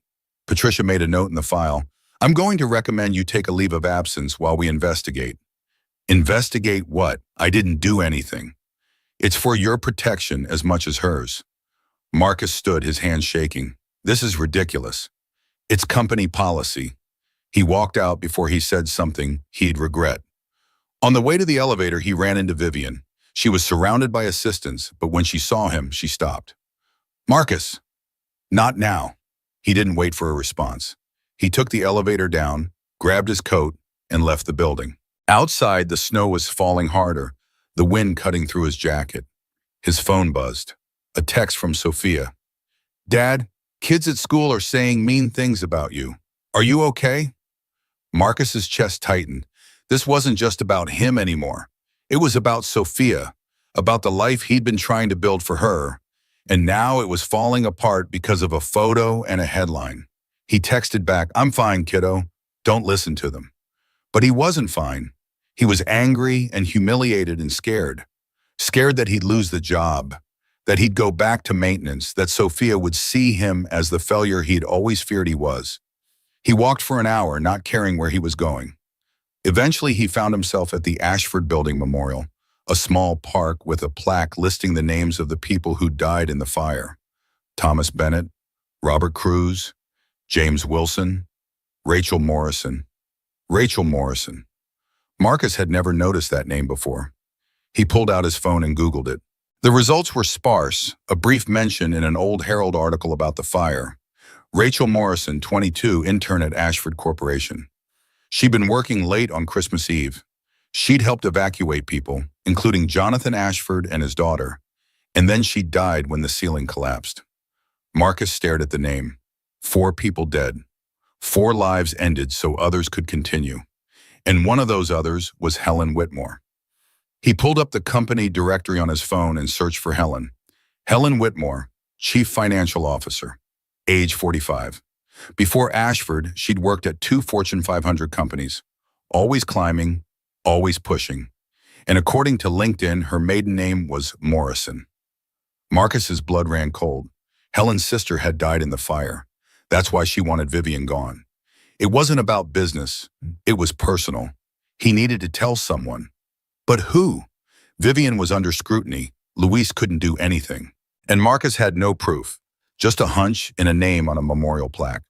Patricia made a note in the file. I'm going to recommend you take a leave of absence while we investigate. Investigate what? I didn't do anything. It's for your protection as much as hers. Marcus stood, his hands shaking. This is ridiculous. It's company policy. He walked out before he said something he'd regret. On the way to the elevator, he ran into Vivian. She was surrounded by assistants, but when she saw him, she stopped. Marcus. Not now. He didn't wait for a response. He took the elevator down, grabbed his coat, and left the building. Outside, the snow was falling harder, the wind cutting through his jacket. His phone buzzed. A text from Sophia. Dad, kids at school are saying mean things about you. Are you okay? Marcus's chest tightened. This wasn't just about him anymore. It was about Sophia, about the life he'd been trying to build for her, and now it was falling apart because of a photo and a headline. He texted back, I'm fine, kiddo. Don't listen to them. But he wasn't fine. He was angry and humiliated and scared. Scared that he'd lose the job, that he'd go back to maintenance, that Sophia would see him as the failure he'd always feared he was. He walked for an hour, not caring where he was going. Eventually, he found himself at the Ashford Building Memorial, a small park with a plaque listing the names of the people who died in the fire. Thomas Bennett, Robert Cruz, James Wilson, Rachel Morrison. Rachel Morrison. Marcus had never noticed that name before. He pulled out his phone and Googled it. The results were sparse, a brief mention in an old Herald article about the fire. Rachel Morrison, 22, intern at Ashford Corporation. She'd been working late on Christmas Eve. She'd helped evacuate people, including Jonathan Ashford and his daughter, and then she died when the ceiling collapsed. Marcus stared at the name. 4 people dead. 4 lives ended so others could continue. And one of those others was Helen Whitmore. He pulled up the company directory on his phone and searched for Helen. Helen Whitmore, Chief Financial Officer, age 45. Before Ashford, she'd worked at 2 Fortune 500 companies, always climbing, always pushing. And according to LinkedIn, her maiden name was Morrison. Marcus's blood ran cold. Helen's sister had died in the fire. That's why she wanted Vivian gone. It wasn't about business. It was personal. He needed to tell someone. But who? Vivian was under scrutiny. Luis couldn't do anything. And Marcus had no proof, just a hunch and a name on a memorial plaque.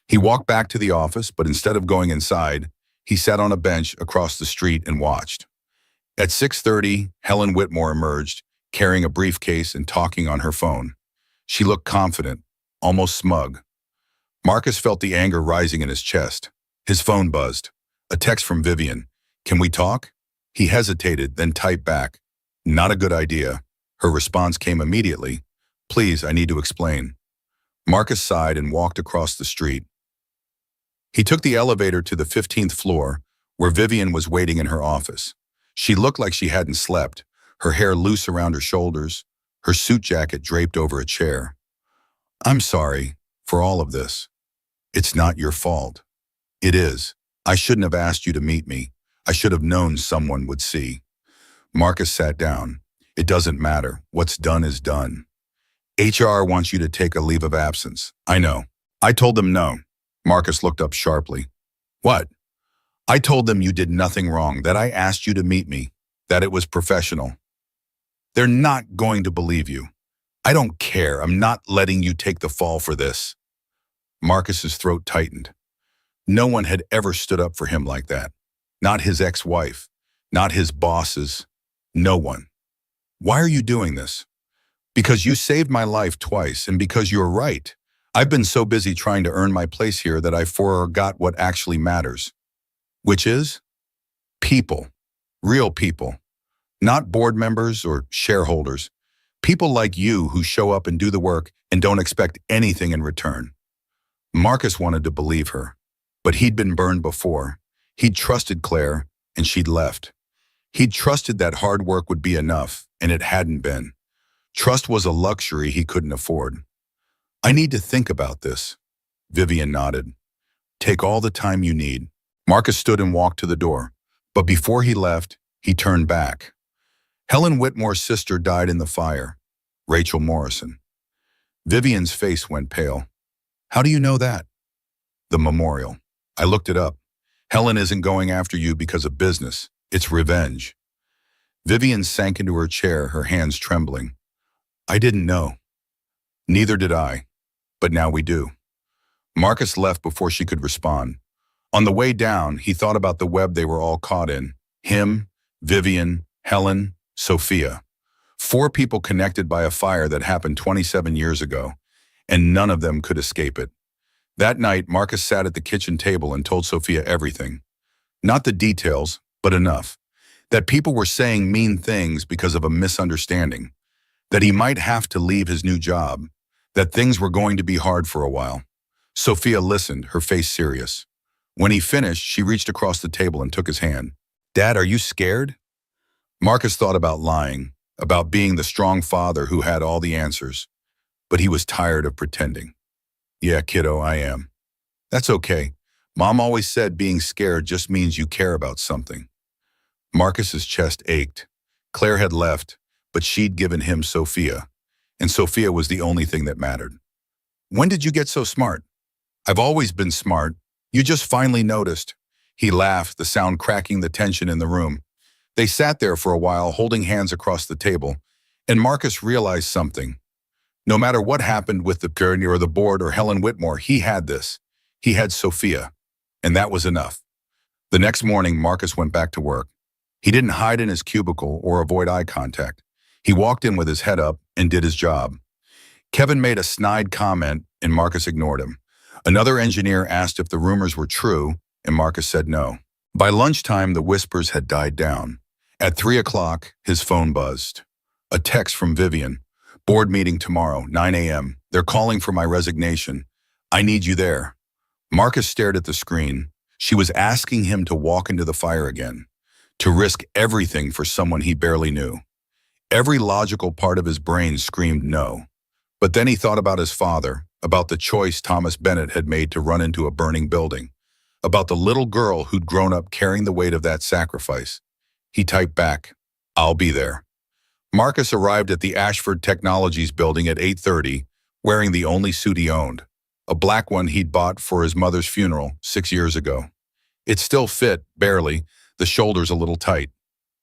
He walked back to the office, but instead of going inside, he sat on a bench across the street and watched. At 6:30, Helen Whitmore emerged, carrying a briefcase and talking on her phone. She looked confident, almost smug. Marcus felt the anger rising in his chest. His phone buzzed. A text from Vivian. Can we talk? He hesitated, then typed back. Not a good idea. Her response came immediately. Please, I need to explain. Marcus sighed and walked across the street. He took the elevator to the 15th floor, where Vivian was waiting in her office. She looked like she hadn't slept, her hair loose around her shoulders, her suit jacket draped over a chair. "I'm sorry for all of this. It's not your fault." "It is. I shouldn't have asked you to meet me. I should have known someone would see." Marcus sat down. "It doesn't matter. What's done is done. HR wants you to take a leave of absence." "I know." "I told them no." Marcus looked up sharply. "What?" "I told them you did nothing wrong, that I asked you to meet me, that it was professional." "They're not going to believe you." "I don't care. I'm not letting you take the fall for this." Marcus's throat tightened. No one had ever stood up for him like that. Not his ex-wife, not his bosses, no one. "Why are you doing this?" "Because you saved my life twice, and because you're right. I've been so busy trying to earn my place here that I forgot what actually matters." "Which is?" "People. Real people. Not board members or shareholders. People like you who show up and do the work and don't expect anything in return." Marcus wanted to believe her, but he'd been burned before. He'd trusted Claire, and she'd left. He'd trusted that hard work would be enough, and it hadn't been. Trust was a luxury he couldn't afford. "I need to think about this." Vivian nodded. "Take all the time you need." Marcus stood and walked to the door, but before he left, he turned back. Helen Whitmore's sister died in the fire. Rachel Morrison. Vivian's face went pale. "How do you know that?" "The memorial. I looked it up. Helen isn't going after you because of business. It's revenge." Vivian sank into her chair, her hands trembling. "I didn't know." "Neither did I. But now we do." Marcus left before she could respond. On the way down, he thought about the web they were all caught in. Him, Vivian, Helen, Sophia. 4 people connected by a fire that happened 27 years ago, and none of them could escape it. That night, Marcus sat at the kitchen table and told Sophia everything. Not the details, but enough. That people were saying mean things because of a misunderstanding. That he might have to leave his new job. That things were going to be hard for a while. Sophia listened, her face serious. When he finished, she reached across the table and took his hand. "Dad, are you scared?" Marcus thought about lying, about being the strong father who had all the answers. But he was tired of pretending. "Yeah, kiddo, I am." "That's okay. Mom always said being scared just means you care about something." Marcus's chest ached. Claire had left, but she'd given him Sophia, and Sophia was the only thing that mattered. "When did you get so smart?" "I've always been smart. You just finally noticed." He laughed, the sound cracking the tension in the room. They sat there for a while, holding hands across the table, and Marcus realized something. No matter what happened with the Gurney or the board or Helen Whitmore, he had this. He had Sophia, and that was enough. The next morning, Marcus went back to work. He didn't hide in his cubicle or avoid eye contact. He walked in with his head up and did his job. Kevin made a snide comment, and Marcus ignored him. Another engineer asked if the rumors were true, and Marcus said no. By lunchtime, the whispers had died down. At 3 o'clock, his phone buzzed. A text from Vivian. "Board meeting tomorrow, 9 a.m. They're calling for my resignation. I need you there." Marcus stared at the screen. She was asking him to walk into the fire again, to risk everything for someone he barely knew. Every logical part of his brain screamed no. But then he thought about his father, about the choice Thomas Bennett had made to run into a burning building, about the little girl who'd grown up carrying the weight of that sacrifice. He typed back, "I'll be there." Marcus arrived at the Ashford Technologies building at 8:30, wearing the only suit he owned, a black one he'd bought for his mother's funeral 6 years ago. It still fit, barely, the shoulders a little tight.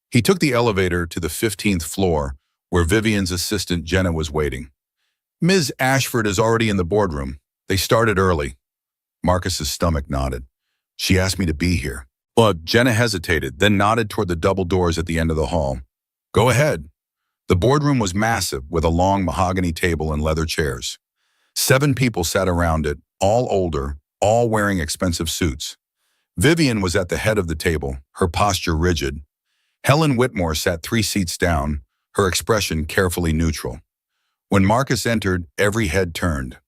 He took the elevator to the 15th floor, where Vivian's assistant Jenna was waiting. "Ms. Ashford is already in the boardroom. They started early." Marcus's stomach nodded. "She asked me to be here." Well, Jenna hesitated, then nodded toward the double doors at the end of the hall. "Go ahead." The boardroom was massive, with a long mahogany table and leather chairs. 7 people sat around it, all older, all wearing expensive suits. Vivian was at the head of the table, her posture rigid. Helen Whitmore sat 3 seats down, her expression carefully neutral. When Marcus entered, every head turned.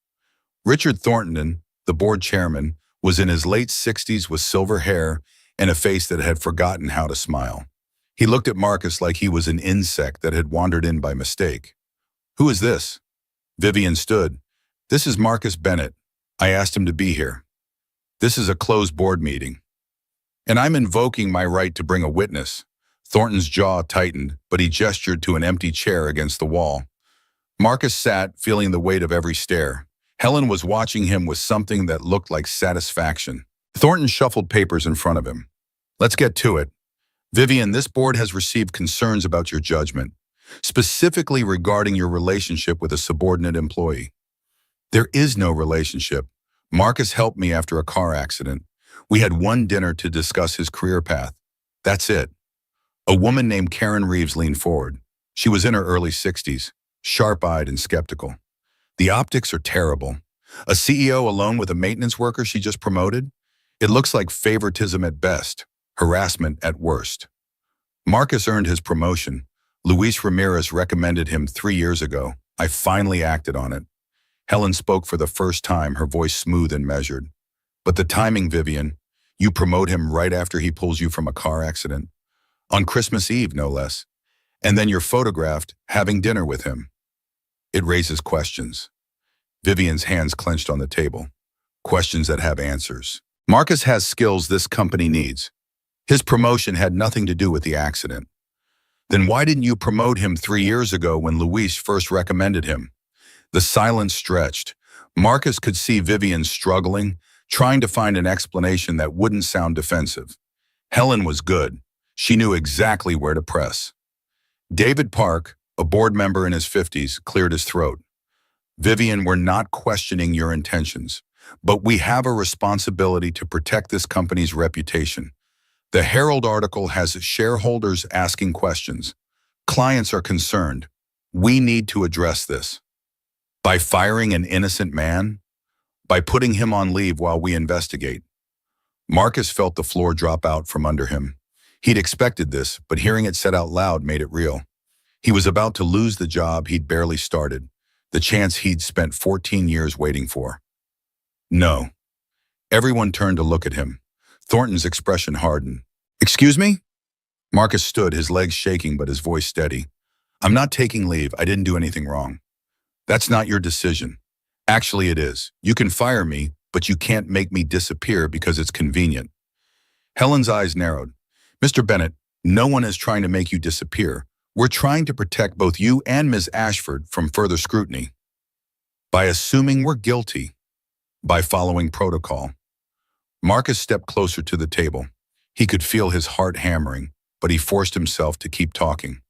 Richard Thornton, the board chairman, was in his late 60s with silver hair and a face that had forgotten how to smile. He looked at Marcus like he was an insect that had wandered in by mistake. "Who is this?" Vivian stood. "This is Marcus Bennett. I asked him to be here. This is a closed board meeting. And I'm invoking my right to bring a witness." Thornton's jaw tightened, but he gestured to an empty chair against the wall. Marcus sat, feeling the weight of every stare. Helen was watching him with something that looked like satisfaction. Thornton shuffled papers in front of him. "Let's get to it. Vivian, this board has received concerns about your judgment, specifically regarding your relationship with a subordinate employee." "There is no relationship. Marcus helped me after a car accident. We had one dinner to discuss his career path. That's it." A woman named Karen Reeves leaned forward. She was in her early 60s, sharp-eyed and skeptical. "The optics are terrible. A CEO alone with a maintenance worker she just promoted? It looks like favoritism at best, harassment at worst." Marcus earned his promotion. Luis Ramirez recommended him 3 years ago. I finally acted on it. Helen spoke for the first time, her voice smooth and measured. "But the timing, Vivian. You promote him right after he pulls you from a car accident. On Christmas Eve, no less. And then you're photographed having dinner with him. It raises questions." Vivian's hands clenched on the table. Questions that have answers. "Marcus has skills this company needs. His promotion had nothing to do with the accident. Then why didn't you promote him 3 years ago when Luis first recommended him?" The silence stretched. Marcus could see Vivian struggling, trying to find an explanation that wouldn't sound defensive. Helen was good. She knew exactly where to press. David Park, a board member in his 50s, cleared his throat. "Vivian, we're not questioning your intentions, but we have a responsibility to protect this company's reputation. The Herald article has shareholders asking questions. Clients are concerned. We need to address this. By firing an innocent man? By putting him on leave while we investigate." Marcus felt the floor drop out from under him. He'd expected this, but hearing it said out loud made it real. He was about to lose the job he'd barely started, the chance he'd spent 14 years waiting for. "No." Everyone turned to look at him. Thornton's expression hardened. "Excuse me?" Marcus stood, his legs shaking but his voice steady. "I'm not taking leave. I didn't do anything wrong." "That's not your decision." "Actually, it is. You can fire me, but you can't make me disappear because it's convenient." Helen's eyes narrowed. "Mr. Bennett, no one is trying to make you disappear. We're trying to protect both you and Ms. Ashford from further scrutiny. By assuming we're guilty. By following protocol." Marcus stepped closer to the table. He could feel his heart hammering, but he forced himself to keep talking.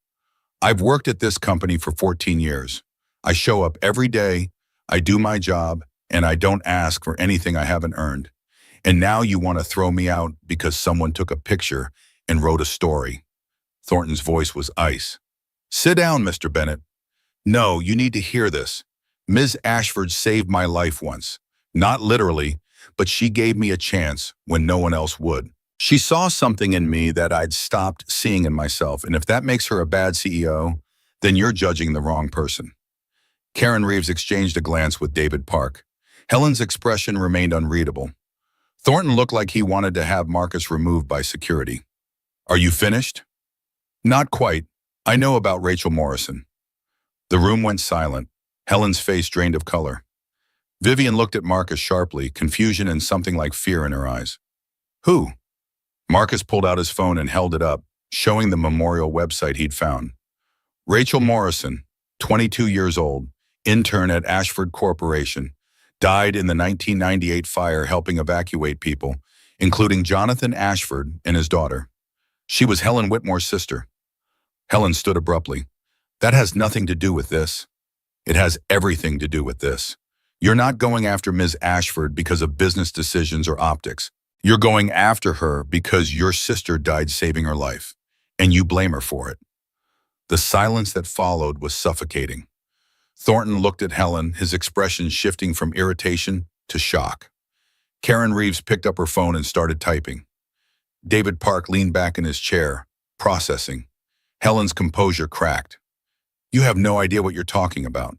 "I've worked at this company for 14 years. I show up every day, I do my job, and I don't ask for anything I haven't earned. And now you want to throw me out because someone took a picture and wrote a story." Thornton's voice was ice. "Sit down, Mr. Bennett. No, you need to hear this. Ms. Ashford saved my life once. Not literally, but she gave me a chance when no one else would. She saw something in me that I'd stopped seeing in myself, and if that makes her a bad CEO, then you're judging the wrong person." Karen Reeves exchanged a glance with David Park. Helen's expression remained unreadable. Thornton looked like he wanted to have Marcus removed by security. "Are you finished?" "Not quite. I know about Rachel Morrison." The room went silent. Helen's face drained of color. Vivian looked at Marcus sharply, confusion and something like fear in her eyes. "Who?" Marcus pulled out his phone and held it up, showing the memorial website he'd found. "Rachel Morrison, 22 years old, intern at Ashford Corporation, died in the 1998 fire helping evacuate people, including Jonathan Ashford and his daughter. She was Helen Whitmore's sister." Helen stood abruptly. "That has nothing to do with this." "It has everything to do with this. You're not going after Ms. Ashford because of business decisions or optics. You're going after her because your sister died saving her life, and you blame her for it." The silence that followed was suffocating. Thornton looked at Helen, his expression shifting from irritation to shock. Karen Reeves picked up her phone and started typing. David Park leaned back in his chair, processing. Helen's composure cracked. "You have no idea what you're talking about."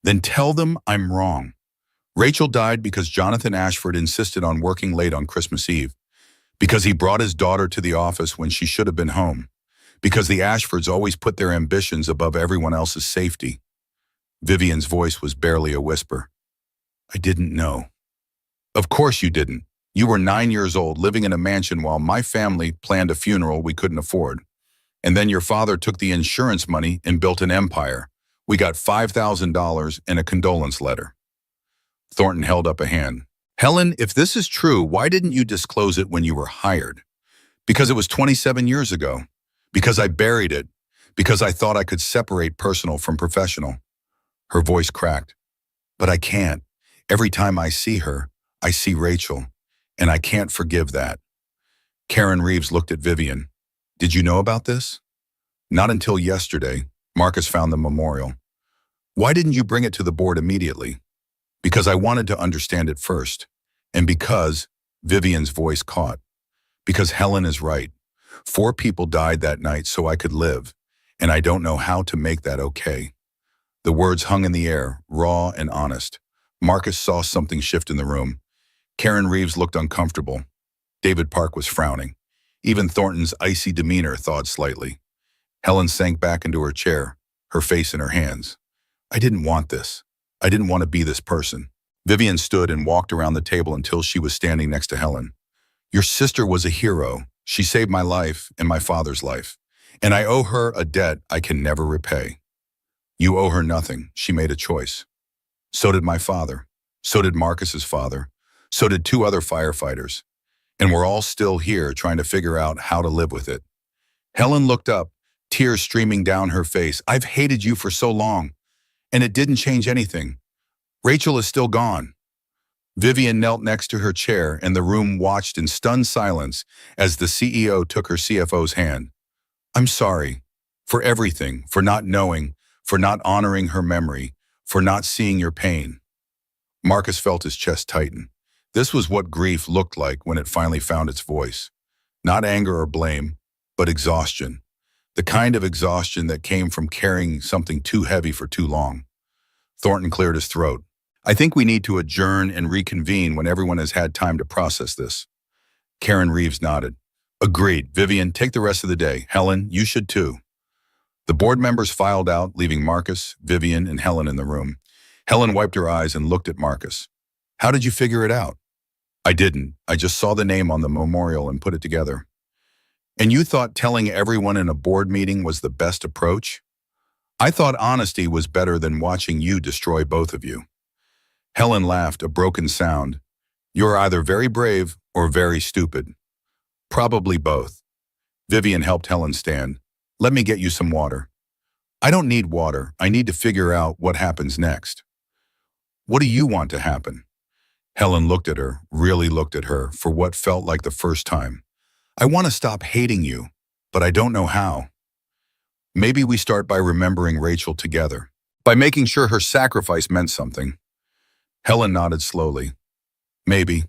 "Then tell them I'm wrong. Rachel died because Jonathan Ashford insisted on working late on Christmas Eve, because he brought his daughter to the office when she should have been home, Because the Ashfords always put their ambitions above everyone else's safety. Vivian's voice was barely a whisper. I didn't know. Of course you didn't. You were 9 years old, living in a mansion while my family planned a funeral we couldn't afford. And then your father took the insurance money and built an empire. We got $5,000 and a condolence letter. Thornton held up a hand. Helen, if this is true, why didn't you disclose it when you were hired? Because it was 27 years ago. Because I buried it. Because I thought I could separate personal from professional. Her voice cracked. But I can't. Every time I see her, I see Rachel. And I can't forgive that. Karen Reeves looked at Vivian. Did you know about this? Not until yesterday. Marcus found the memorial. Why didn't you bring it to the board immediately? Because I wanted to understand it first. And because, Vivian's voice caught. Because Helen is right. 4 people died that night so I could live. And I don't know how to make that okay. The words hung in the air, raw and honest. Marcus saw something shift in the room. Karen Reeves looked uncomfortable. David Park was frowning. Even Thornton's icy demeanor thawed slightly. Helen sank back into her chair, her face in her hands. I didn't want this. I didn't want to be this person. Vivian stood and walked around the table until she was standing next to Helen. Your sister was a hero. She saved my life and my father's life. And I owe her a debt I can never repay. You owe her nothing. She made a choice. So did my father. So did Marcus's father. So did 2 other firefighters. And we're all still here trying to figure out how to live with it. Helen looked up, tears streaming down her face. I've hated you for so long, and it didn't change anything. Rachel is still gone. Vivian knelt next to her chair, and the room watched in stunned silence as the CEO took her CFO's hand. I'm sorry for everything, for not knowing, for not honoring her memory, for not seeing your pain. Marcus felt his chest tighten. This was what grief looked like when it finally found its voice. Not anger or blame, but exhaustion. The kind of exhaustion that came from carrying something too heavy for too long. Thornton cleared his throat. I think we need to adjourn and reconvene when everyone has had time to process this. Karen Reeves nodded. Agreed. Vivian, take the rest of the day. Helen, you should too. The board members filed out, leaving Marcus, Vivian, and Helen in the room. Helen wiped her eyes and looked at Marcus. How did you figure it out? I didn't. I just saw the name on the memorial and put it together. And you thought telling everyone in a board meeting was the best approach? I thought honesty was better than watching you destroy both of you. Helen laughed, a broken sound. You're either very brave or very stupid. Probably both. Vivian helped Helen stand. Let me get you some water. I don't need water. I need to figure out what happens next. What do you want to happen? Helen looked at her, really looked at her, for what felt like the first time. I want to stop hating you, but I don't know how. Maybe we start by remembering Rachel together, by making sure her sacrifice meant something. Helen nodded slowly. Maybe.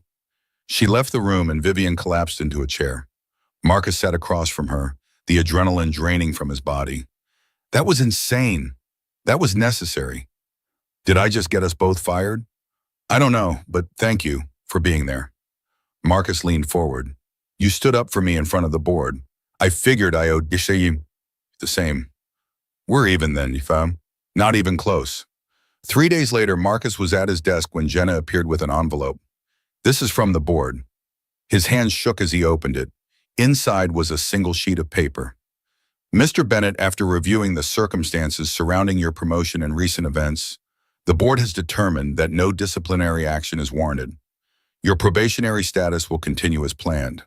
She left the room and Vivian collapsed into a chair. Marcus sat across from her, the adrenaline draining from his body. That was insane. That was necessary. Did I just get us both fired? I don't know, but thank you for being there. Marcus leaned forward. You stood up for me in front of the board. I figured I owed you the same. We're even then, you found? Not even close. 3 days later, Marcus was at his desk when Jenna appeared with an envelope. This is from the board. His hand shook as he opened it. Inside was a single sheet of paper. Mr. Bennett, after reviewing the circumstances surrounding your promotion and recent events, the board has determined that no disciplinary action is warranted. Your probationary status will continue as planned.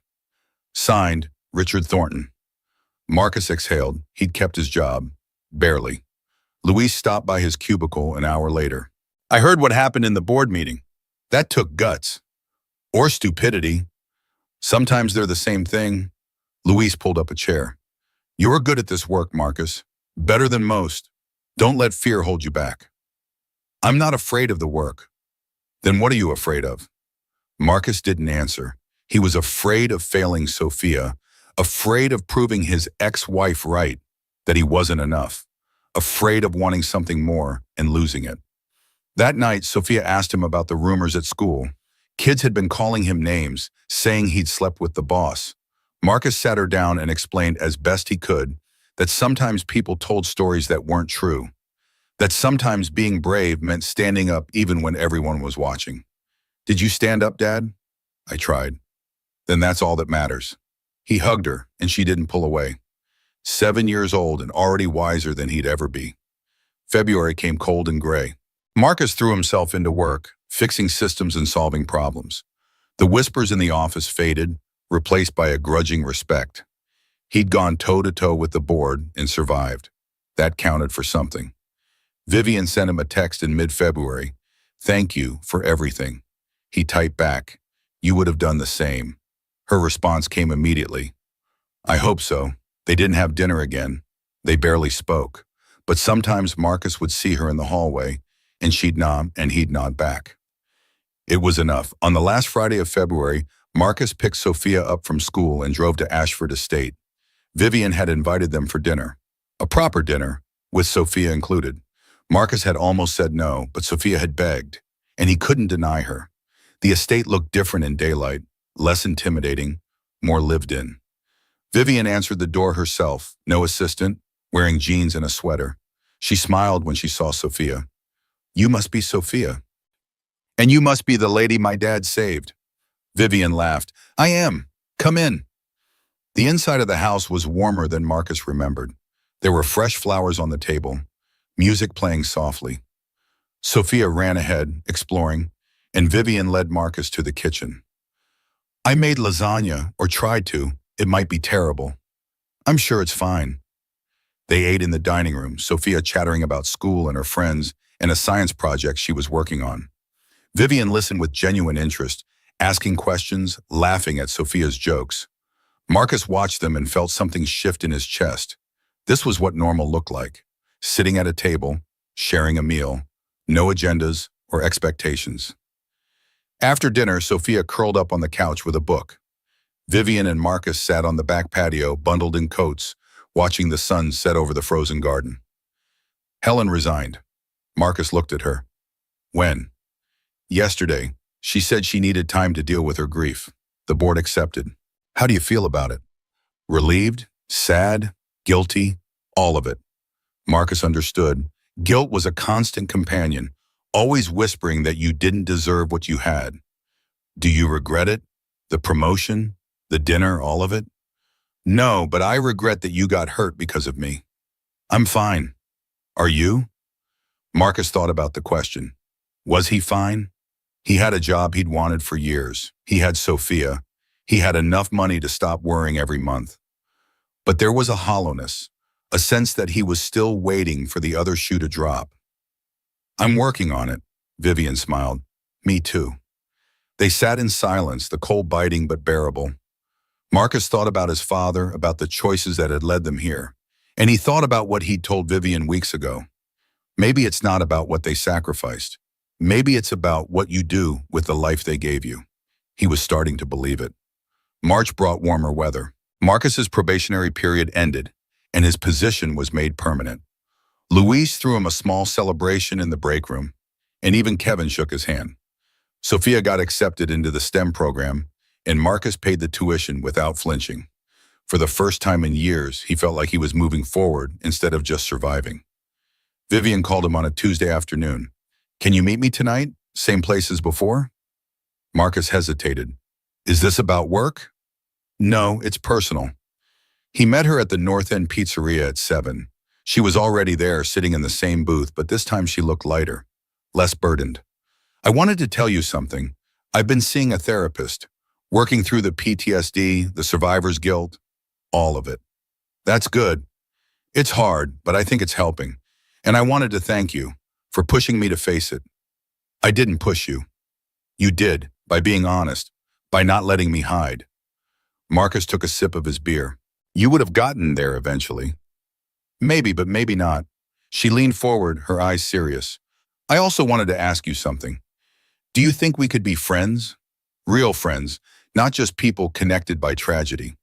Signed, Richard Thornton. Marcus exhaled. He'd kept his job. Barely. Luis stopped by his cubicle an hour later. I heard what happened in the board meeting. That took guts. Or stupidity. Sometimes they're the same thing. Luis pulled up a chair. You're good at this work, Marcus. Better than most. Don't let fear hold you back. I'm not afraid of the work. Then what are you afraid of? Marcus didn't answer. He was afraid of failing Sophia, afraid of proving his ex-wife right, that he wasn't enough, afraid of wanting something more and losing it. That night, Sophia asked him about the rumors at school. Kids had been calling him names, saying he'd slept with the boss. Marcus sat her down and explained as best he could, that sometimes people told stories that weren't true, that sometimes being brave meant standing up even when everyone was watching. Did you stand up, Dad? I tried. Then that's all that matters. He hugged her, and she didn't pull away. 7 years old and already wiser than he'd ever be. February came cold and gray. Marcus threw himself into work, fixing systems and solving problems. The whispers in the office faded, replaced by a grudging respect. He'd gone toe-to-toe with the board and survived. That counted for something. Vivian sent him a text in mid-February. "Thank you for everything." He typed back, "You would have done the same." Her response came immediately. "I hope so." They didn't have dinner again. They barely spoke. But sometimes Marcus would see her in the hallway, and she'd nod and he'd nod back. It was enough. On the last Friday of February, Marcus picked Sophia up from school and drove to Ashford Estate. Vivian had invited them for dinner. A proper dinner, with Sophia included. Marcus had almost said no, but Sophia had begged, and he couldn't deny her. The estate looked different in daylight, less intimidating, more lived in. Vivian answered the door herself, no assistant, wearing jeans and a sweater. She smiled when she saw Sophia. "You must be Sophia. And you must be the lady my dad saved." Vivian laughed. "I am. Come in." The inside of the house was warmer than Marcus remembered. There were fresh flowers on the table, music playing softly. Sophia ran ahead, exploring, and Vivian led Marcus to the kitchen. "I made lasagna, or tried to. It might be terrible. I'm sure it's fine." They ate in the dining room, Sophia chattering about school and her friends and a science project she was working on. Vivian listened with genuine interest, asking questions, laughing at Sophia's jokes. Marcus watched them and felt something shift in his chest. This was what normal looked like. Sitting at a table, sharing a meal, no agendas or expectations. After dinner, Sophia curled up on the couch with a book. Vivian and Marcus sat on the back patio, bundled in coats, watching the sun set over the frozen garden. Helen resigned. Marcus looked at her. "When?" "Yesterday. She said she needed time to deal with her grief. The board accepted." "How do you feel about it?" "Relieved, sad, guilty, all of it." Marcus understood. Guilt was a constant companion, always whispering that you didn't deserve what you had. "Do you regret it? The promotion? The dinner, all of it?" "No, but I regret that you got hurt because of me." "I'm fine. Are you?" Marcus thought about the question. Was he fine? He had a job he'd wanted for years. He had Sophia. He had enough money to stop worrying every month. But there was a hollowness, a sense that he was still waiting for the other shoe to drop. "I'm working on it," Vivian smiled. "Me too." They sat in silence, the cold biting but bearable. Marcus thought about his father, about the choices that had led them here. And he thought about what he'd told Vivian weeks ago. Maybe it's not about what they sacrificed. Maybe it's about what you do with the life they gave you. He was starting to believe it. March brought warmer weather. Marcus's probationary period ended, and his position was made permanent. Louise threw him a small celebration in the break room, and even Kevin shook his hand. Sophia got accepted into the STEM program, and Marcus paid the tuition without flinching. For the first time in years, he felt like he was moving forward instead of just surviving. Vivian called him on a Tuesday afternoon. "Can you meet me tonight? Same place as before?" Marcus hesitated. "Is this about work?" "No, it's personal." He met her at the North End Pizzeria at 7. She was already there, sitting in the same booth, but this time she looked lighter, less burdened. "I wanted to tell you something. I've been seeing a therapist, working through the PTSD, the survivor's guilt, all of it." "That's good. It's hard, but I think it's helping. And I wanted to thank you for pushing me to face it." "I didn't push you. You did, by being honest, by not letting me hide." Marcus took a sip of his beer. "You would have gotten there eventually." "Maybe, but maybe not." She leaned forward, her eyes serious. "I also wanted to ask you something. Do you think we could be friends? Real friends, not just people connected by tragedy."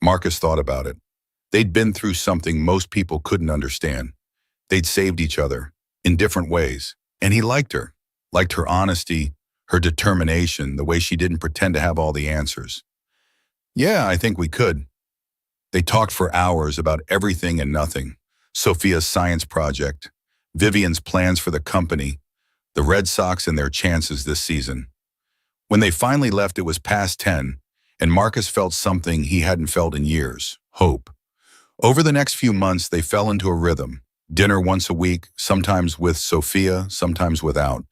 Marcus thought about it. They'd been through something most people couldn't understand. They'd saved each other, in different ways. And he liked her honesty, her determination, the way she didn't pretend to have all the answers. "Yeah, I think we could." They talked for hours about everything and nothing. Sophia's science project, Vivian's plans for the company, the Red Sox and their chances this season. When they finally left, it was past 10, and Marcus felt something he hadn't felt in years: hope. Over the next few months, they fell into a rhythm. Dinner once a week, sometimes with Sophia, sometimes without.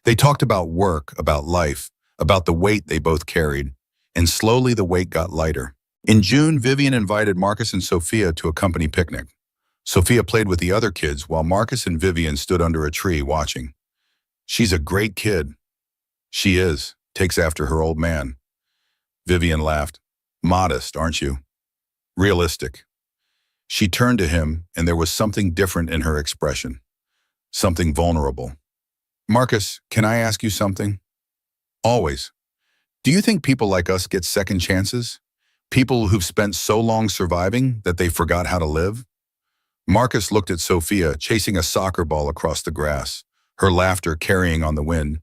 They talked about work, about life, about the weight they both carried, and slowly the weight got lighter. In June, Vivian invited Marcus and Sophia to a company picnic. Sophia played with the other kids while Marcus and Vivian stood under a tree watching. "She's a great kid." "She is. Takes after her old man." Vivian laughed. "Modest, aren't you?" "Realistic." She turned to him, and there was something different in her expression. Something vulnerable. "Marcus, can I ask you something?" "Always." "Do you think people like us get second chances? People who've spent so long surviving that they forgot how to live?" Marcus looked at Sophia, chasing a soccer ball across the grass, her laughter carrying on the wind.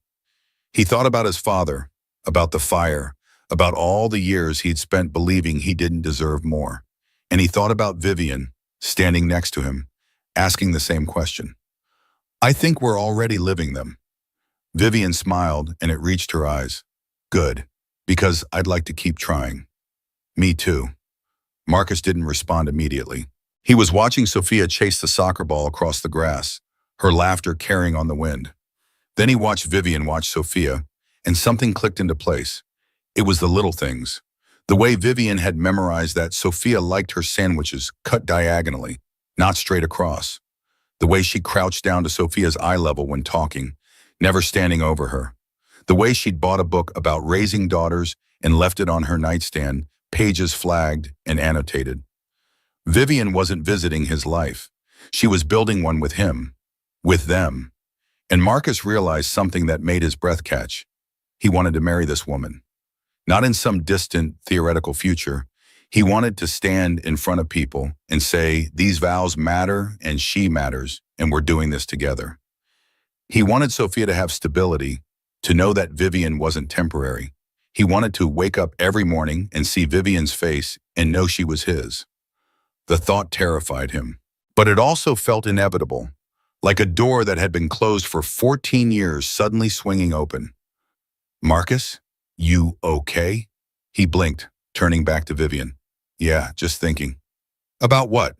He thought about his father, about the fire, about all the years he'd spent believing he didn't deserve more. And he thought about Vivian, standing next to him, asking the same question. "I think we're already living them." Vivian smiled, and it reached her eyes. "Good, because I'd like to keep trying." "Me too." Marcus didn't respond immediately. He was watching Sophia chase the soccer ball across the grass, her laughter carrying on the wind. Then he watched Vivian watch Sophia, and something clicked into place. It was the little things. The way Vivian had memorized that Sophia liked her sandwiches cut diagonally, not straight across. The way she crouched down to Sophia's eye level when talking, never standing over her. The way she'd bought a book about raising daughters and left it on her nightstand, pages flagged and annotated. Vivian wasn't visiting his life. She was building one with him, with them. And Marcus realized something that made his breath catch. He wanted to marry this woman. Not in some distant, theoretical future. He wanted to stand in front of people and say, "These vows matter and she matters, and we're doing this together." He wanted Sophia to have stability, to know that Vivian wasn't temporary. He wanted to wake up every morning and see Vivian's face and know she was his. The thought terrified him, but it also felt inevitable, like a door that had been closed for 14 years suddenly swinging open. "Marcus? You okay?" He blinked, turning back to Vivian. "Yeah, just thinking." "About what?"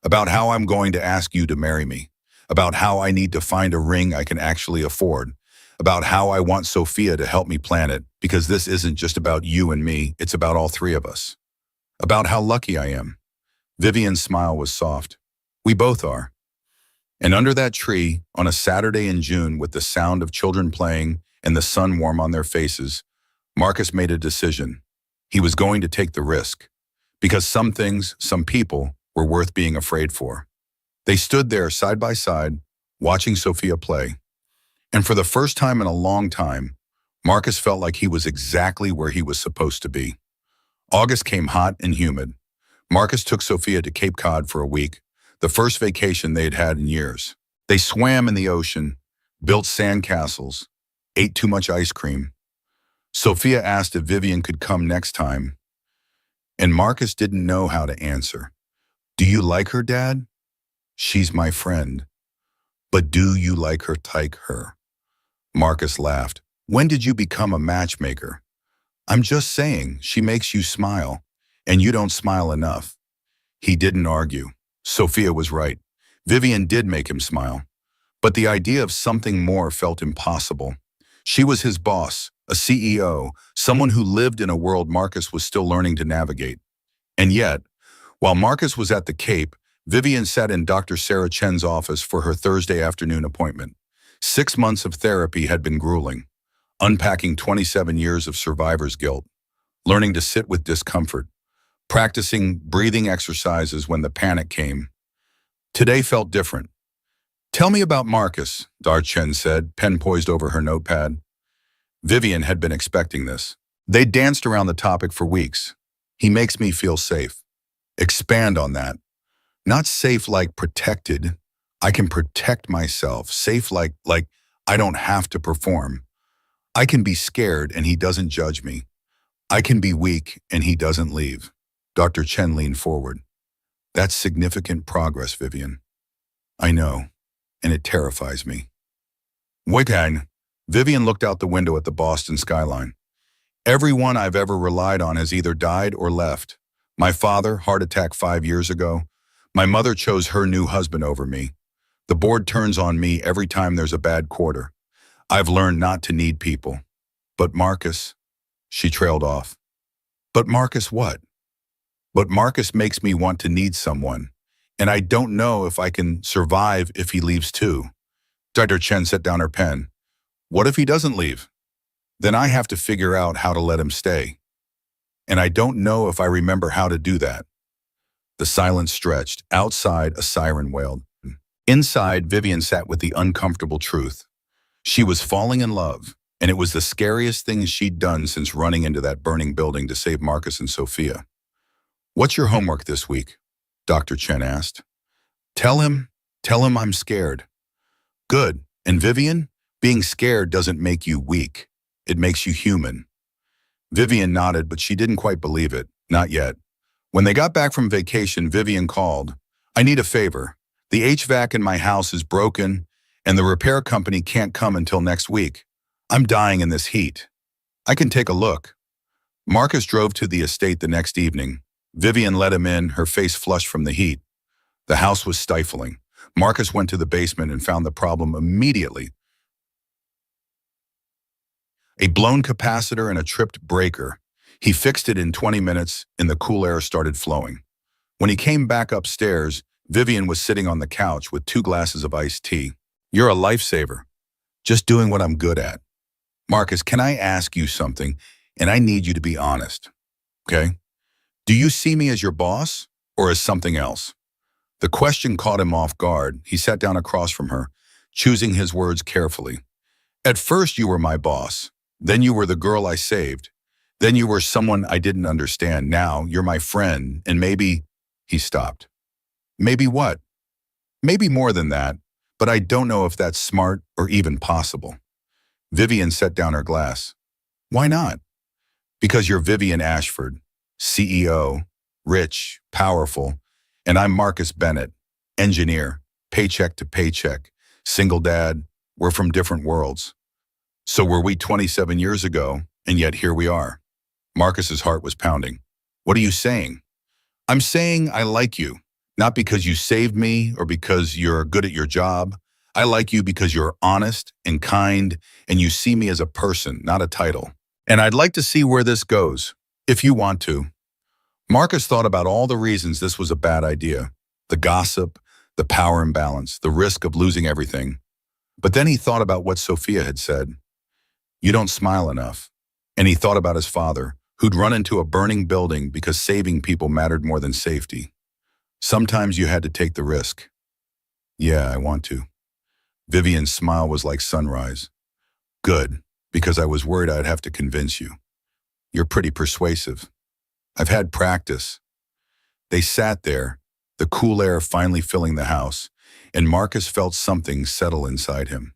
"About how I'm going to ask you to marry me. About how I need to find a ring I can actually afford. About how I want Sophia to help me plan it, because this isn't just about you and me, it's about all three of us. About how lucky I am." Vivian's smile was soft. "We both are." And under that tree, on a Saturday in June with the sound of children playing and the sun warm on their faces, Marcus made a decision. He was going to take the risk. Because some things, some people, were worth being afraid for. They stood there side by side, watching Sophia play. And for the first time in a long time, Marcus felt like he was exactly where he was supposed to be. August came hot and humid. Marcus took Sophia to Cape Cod for a week, the first vacation they'd had in years. They swam in the ocean, built sand castles, ate too much ice cream. Sophia asked if Vivian could come next time, and Marcus didn't know how to answer. "Do you like her, Dad?" "She's my friend." "But do you like her like her?" Marcus laughed. "When did you become a matchmaker?" "I'm just saying, she makes you smile, and you don't smile enough." He didn't argue. Sophia was right. Vivian did make him smile. But the idea of something more felt impossible. She was his boss, a CEO, someone who lived in a world Marcus was still learning to navigate. And yet, while Marcus was at the Cape, Vivian sat in Dr. Sarah Chen's office for her Thursday afternoon appointment. 6 months of therapy had been grueling, unpacking 27 years of survivor's guilt, learning to sit with discomfort, practicing breathing exercises when the panic came. Today felt different. "Tell me about Marcus," Dr. Chen said, pen poised over her notepad. Vivian had been expecting this. They danced around the topic for weeks. "He makes me feel safe." "Expand on that." "Not safe like protected. I can protect myself. Safe like I don't have to perform. I can be scared and he doesn't judge me. I can be weak and he doesn't leave." Dr. Chen leaned forward. That's significant progress, Vivian. I know, and it terrifies me. Wigan. Vivian looked out the window at the Boston skyline. Everyone I've ever relied on has either died or left. My father, heart attack 5 years ago. My mother chose her new husband over me. The board turns on me every time there's a bad quarter. I've learned not to need people. But Marcus, she trailed off. But Marcus what? But Marcus makes me want to need someone. And I don't know if I can survive if he leaves too. Dr. Chen set down her pen. What if he doesn't leave? Then I have to figure out how to let him stay. And I don't know if I remember how to do that. The silence stretched. Outside, a siren wailed. Inside, Vivian sat with the uncomfortable truth. She was falling in love, and it was the scariest thing she'd done since running into that burning building to save Marcus and Sophia. What's your homework this week? Dr. Chen asked. Tell him I'm scared. Good. And Vivian, being scared doesn't make you weak. It makes you human. Vivian nodded, but she didn't quite believe it. Not yet. When they got back from vacation, Vivian called. I need a favor. The HVAC in my house is broken, and the repair company can't come until next week. I'm dying in this heat. I can take a look. Marcus drove to the estate the next evening. Vivian let him in, her face flushed from the heat. The house was stifling. Marcus went to the basement and found the problem immediately. A blown capacitor and a tripped breaker. He fixed it in 20 minutes and the cool air started flowing. When he came back upstairs, Vivian was sitting on the couch with 2 glasses of iced tea. You're a lifesaver. Just doing what I'm good at. Marcus, can I ask you something? And I need you to be honest. Okay? Do you see me as your boss or as something else? The question caught him off guard. He sat down across from her, choosing his words carefully. At first you were my boss. Then you were the girl I saved. Then you were someone I didn't understand. Now you're my friend, and maybe... He stopped. Maybe what? Maybe more than that, but I don't know if that's smart or even possible. Vivian set down her glass. Why not? Because you're Vivian Ashford, CEO, rich, powerful, and I'm Marcus Bennett, engineer, paycheck to paycheck, single dad. We're from different worlds. So were we 27 years ago, and yet here we are. Marcus's heart was pounding. What are you saying? I'm saying I like you, not because you saved me or because you're good at your job. I like you because you're honest and kind, and you see me as a person, not a title. And I'd like to see where this goes, if you want to. Marcus thought about all the reasons this was a bad idea. The gossip, the power imbalance, the risk of losing everything. But then he thought about what Sophia had said. You don't smile enough. And he thought about his father, who'd run into a burning building because saving people mattered more than safety. Sometimes you had to take the risk. Yeah, I want to. Vivian's smile was like sunrise. Good, because I was worried I'd have to convince you. You're pretty persuasive. I've had practice. They sat there, the cool air finally filling the house, and Marcus felt something settle inside him.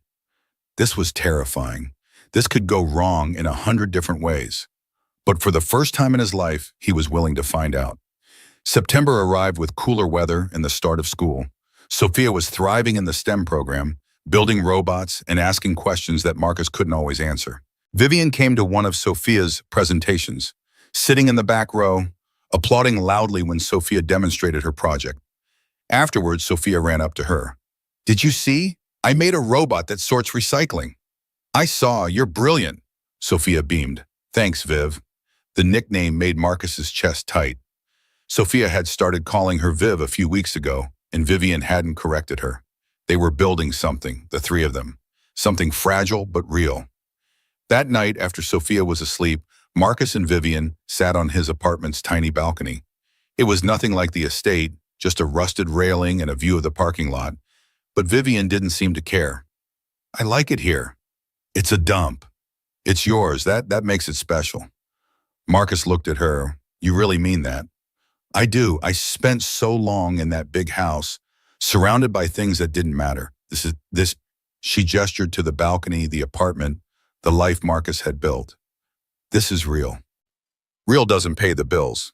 This was terrifying. This could go wrong in 100 different ways. But for the first time in his life, he was willing to find out. September arrived with cooler weather and the start of school. Sophia was thriving in the STEM program, building robots and asking questions that Marcus couldn't always answer. Vivian came to one of Sophia's presentations, sitting in the back row, applauding loudly when Sophia demonstrated her project. Afterwards, Sophia ran up to her. Did you see? I made a robot that sorts recycling. I saw. You're brilliant. Sophia beamed. Thanks, Viv. The nickname made Marcus's chest tight. Sophia had started calling her Viv a few weeks ago, and Vivian hadn't corrected her. They were building something, the 3 of them. Something fragile but real. That night, after Sophia was asleep, Marcus and Vivian sat on his apartment's tiny balcony. It was nothing like the estate, just a rusted railing and a view of the parking lot. But Vivian didn't seem to care. I like it here. It's a dump. It's yours. That makes it special. Marcus looked at her. You really mean that? I do. I spent so long in that big house, surrounded by things that didn't matter. She gestured to the balcony, the apartment, the life Marcus had built. This is real. Real doesn't pay the bills.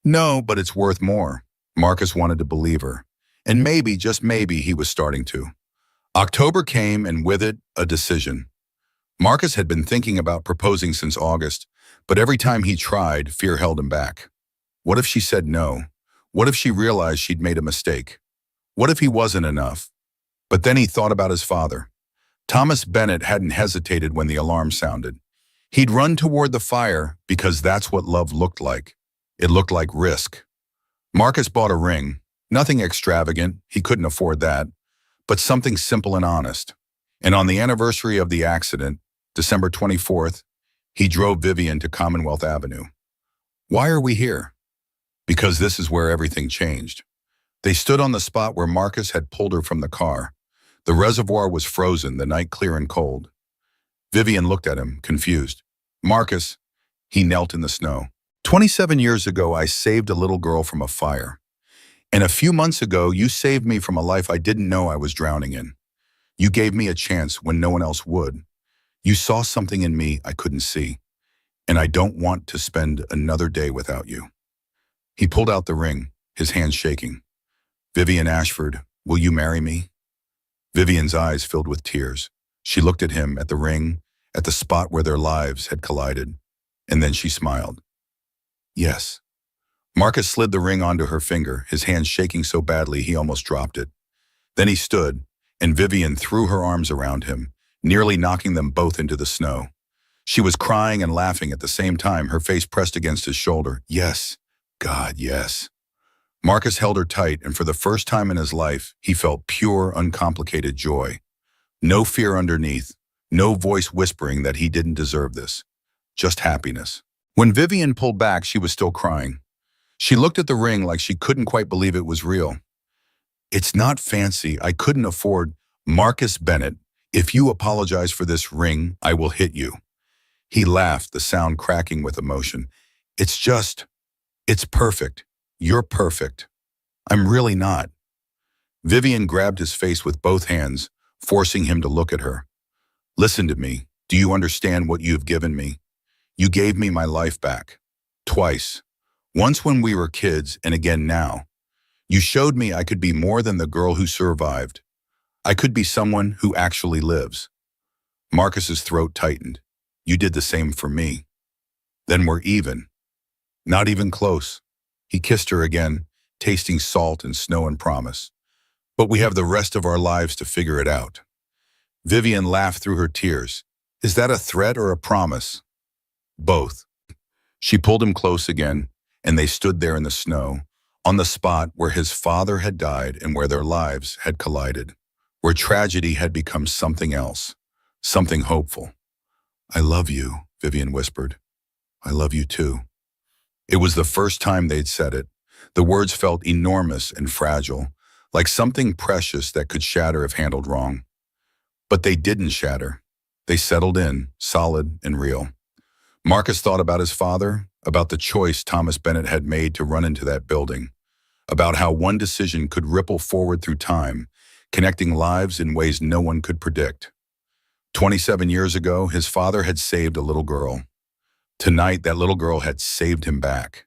No, but it's worth more. Marcus wanted to believe her. And maybe, just maybe, he was starting to. October came, and with it, a decision. Marcus had been thinking about proposing since August, but every time he tried, fear held him back. What if she said no? What if she realized she'd made a mistake? What if he wasn't enough? But then he thought about his father. Thomas Bennett hadn't hesitated when the alarm sounded. He'd run toward the fire because that's what love looked like. It looked like risk. Marcus bought a ring. Nothing extravagant, he couldn't afford that, but something simple and honest. And on the anniversary of the accident, December 24th, he drove Vivian to Commonwealth Avenue. Why are we here? Because this is where everything changed. They stood on the spot where Marcus had pulled her from the car. The reservoir was frozen, the night clear and cold. Vivian looked at him, confused. Marcus, he knelt in the snow. 27 years ago, I saved a little girl from a fire. And a few months ago, you saved me from a life I didn't know I was drowning in. You gave me a chance when no one else would. You saw something in me I couldn't see. And I don't want to spend another day without you. He pulled out the ring, his hands shaking. Vivian Ashford, will you marry me? Vivian's eyes filled with tears. She looked at him, at the ring, at the spot where their lives had collided. And then she smiled. Yes. Marcus slid the ring onto her finger, his hand shaking so badly he almost dropped it. Then he stood, and Vivian threw her arms around him, nearly knocking them both into the snow. She was crying and laughing at the same time, her face pressed against his shoulder. Yes, God, yes. Marcus held her tight, and for the first time in his life, he felt pure, uncomplicated joy. No fear underneath, no voice whispering that he didn't deserve this. Just happiness. When Vivian pulled back, she was still crying. She looked at the ring like she couldn't quite believe it was real. It's not fancy. I couldn't afford. Marcus Bennett, if you apologize for this ring, I will hit you. He laughed, the sound cracking with emotion. It's perfect. You're perfect. I'm really not. Vivian grabbed his face with both hands, forcing him to look at her. Listen to me. Do you understand what you have given me? You gave me my life back. Twice. Once when we were kids, and again now. You showed me I could be more than the girl who survived. I could be someone who actually lives. Marcus's throat tightened. You did the same for me. Then we're even. Not even close. He kissed her again, tasting salt and snow and promise. But we have the rest of our lives to figure it out. Vivian laughed through her tears. Is that a threat or a promise? Both. She pulled him close again, and they stood there in the snow, on the spot where his father had died and where their lives had collided, where tragedy had become something else, something hopeful. I love you, Vivian whispered. I love you too. It was the first time they'd said it. The words felt enormous and fragile, like something precious that could shatter if handled wrong. But they didn't shatter. They settled in, solid and real. Marcus thought about his father, about the choice Thomas Bennett had made to run into that building, about how one decision could ripple forward through time, connecting lives in ways no one could predict. 27 years ago, his father had saved a little girl. Tonight, that little girl had saved him back.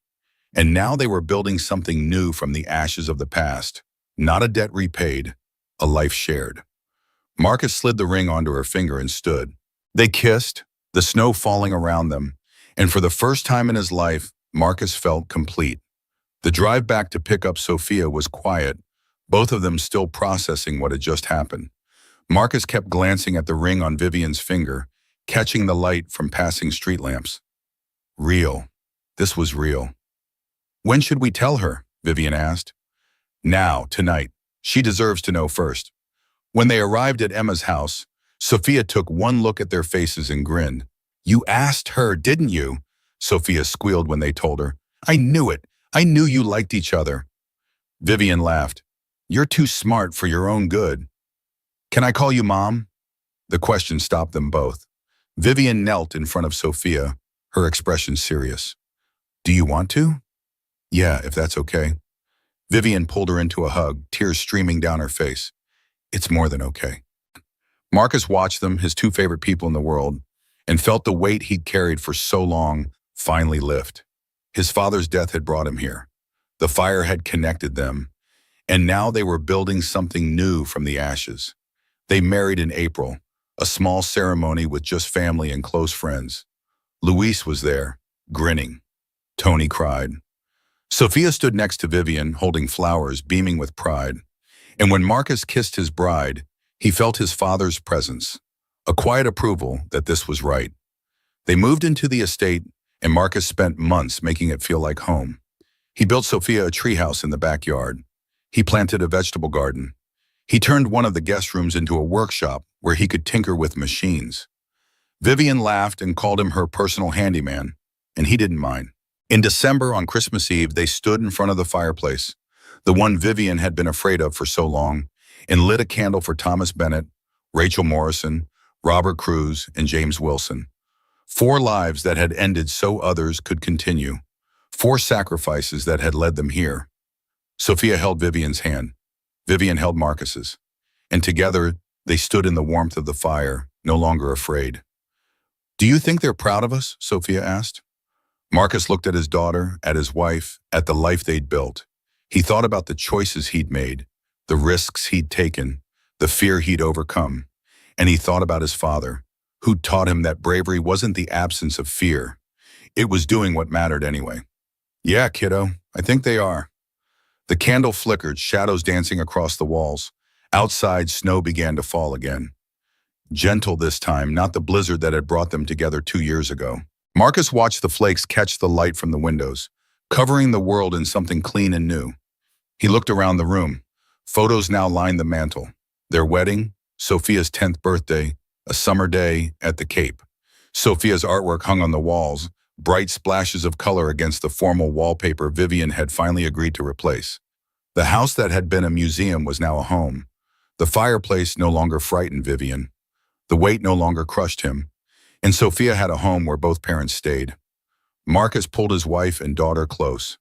And now they were building something new from the ashes of the past. Not a debt repaid, a life shared. Marcus slid the ring onto her finger and stood. They kissed, the snow falling around them, and for the first time in his life, Marcus felt complete. The drive back to pick up Sophia was quiet, both of them still processing what had just happened. Marcus kept glancing at the ring on Vivian's finger, catching the light from passing street lamps. Real. This was real. When should we tell her? Vivian asked. Now, tonight. She deserves to know first. When they arrived at Emma's house, Sophia took one look at their faces and grinned. You asked her, didn't you? Sophia squealed when they told her. I knew it. I knew you liked each other. Vivian laughed. You're too smart for your own good. Can I call you Mom? The question stopped them both. Vivian knelt in front of Sophia, her expression serious. Do you want to? Yeah, if that's okay. Vivian pulled her into a hug, tears streaming down her face. It's more than okay. Marcus watched them, his two favorite people in the world, and felt the weight he'd carried for so long finally lift. His father's death had brought him here. The fire had connected them, and now they were building something new from the ashes. They married in April, a small ceremony with just family and close friends. Luis was there, grinning. Tony cried. Sophia stood next to Vivian, holding flowers, beaming with pride. And when Marcus kissed his bride, he felt his father's presence, a quiet approval that this was right. They moved into the estate, and Marcus spent months making it feel like home. He built Sophia a treehouse in the backyard. He planted a vegetable garden. He turned one of the guest rooms into a workshop where he could tinker with machines. Vivian laughed and called him her personal handyman, and he didn't mind. In December, on Christmas Eve, they stood in front of the fireplace, the one Vivian had been afraid of for so long, and lit a candle for Thomas Bennett, Rachel Morrison, Robert Cruz, and James Wilson. 4 lives that had ended so others could continue. 4 sacrifices that had led them here. Sophia held Vivian's hand. Vivian held Marcus's. And together, they stood in the warmth of the fire, no longer afraid. "Do you think they're proud of us?" Sophia asked. Marcus looked at his daughter, at his wife, at the life they'd built. He thought about the choices he'd made, the risks he'd taken, the fear he'd overcome. And he thought about his father, who'd taught him that bravery wasn't the absence of fear. It was doing what mattered anyway. "Yeah, kiddo, I think they are." The candle flickered, shadows dancing across the walls. Outside, snow began to fall again. Gentle this time, not the blizzard that had brought them together 2 years ago. Marcus watched the flakes catch the light from the windows, covering the world in something clean and new. He looked around the room. Photos now lined the mantel. Their wedding, Sophia's 10th birthday, a summer day at the Cape. Sophia's artwork hung on the walls, bright splashes of color against the formal wallpaper Vivian had finally agreed to replace. The house that had been a museum was now a home. The fireplace no longer frightened Vivian. The weight no longer crushed him. And Sophia had a home where both parents stayed. Marcus pulled his wife and daughter close.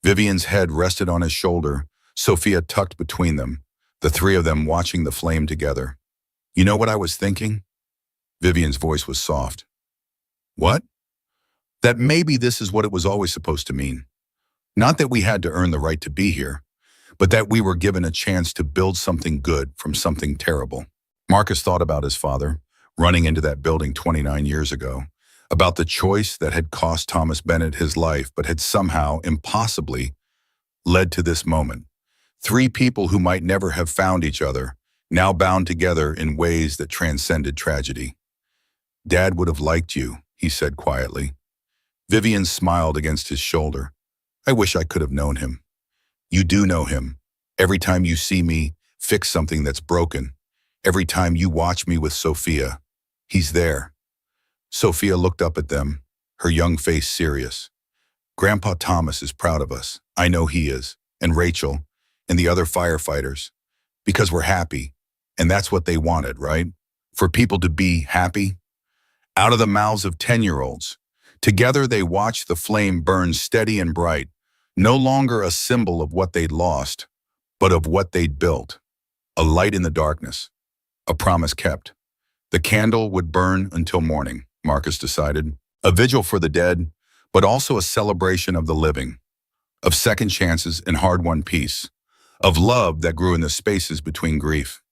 Vivian's head rested on his shoulder, Sophia tucked between them, the 3 of them watching the flame together. "You know what I was thinking?" Vivian's voice was soft. "What?" "That maybe this is what it was always supposed to mean. Not that we had to earn the right to be here, but that we were given a chance to build something good from something terrible." Marcus thought about his father, running into that building 29 years ago, about the choice that had cost Thomas Bennett his life but had somehow, impossibly, led to this moment. 3 people who might never have found each other, now bound together in ways that transcended tragedy. "Dad would have liked you," he said quietly. Vivian smiled against his shoulder. "I wish I could have known him." "You do know him. Every time you see me fix something that's broken, every time you watch me with Sophia, he's there." Sophia looked up at them, her young face serious. "Grandpa Thomas is proud of us. I know he is. And Rachel, and the other firefighters. Because we're happy. And that's what they wanted, right? For people to be happy." Out of the mouths of 10-year-olds. Together they watched the flame burn steady and bright, no longer a symbol of what they'd lost, but of what they'd built. A light in the darkness. A promise kept. The candle would burn until morning, Marcus decided. A vigil for the dead, but also a celebration of the living. Of second chances and hard-won peace. Of love that grew in the spaces between grief.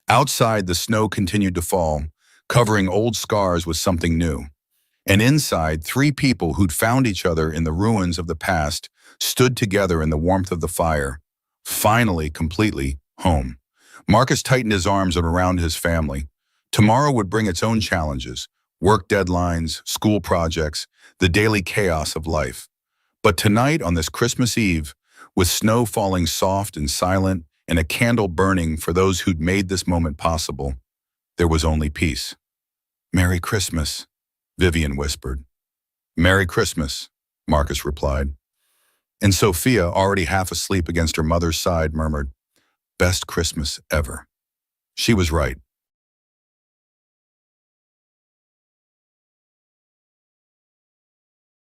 Outside, the snow continued to fall, covering old scars with something new. And inside, 3 people who'd found each other in the ruins of the past stood together in the warmth of the fire, finally, completely home. Marcus tightened his arms around his family. Tomorrow would bring its own challenges, work deadlines, school projects, the daily chaos of life. But tonight, on this Christmas Eve, with snow falling soft and silent and a candle burning for those who'd made this moment possible, there was only peace. "Merry Christmas," Vivian whispered. "Merry Christmas," Marcus replied. And Sophia, already half asleep against her mother's side, murmured, "Best Christmas ever." She was right.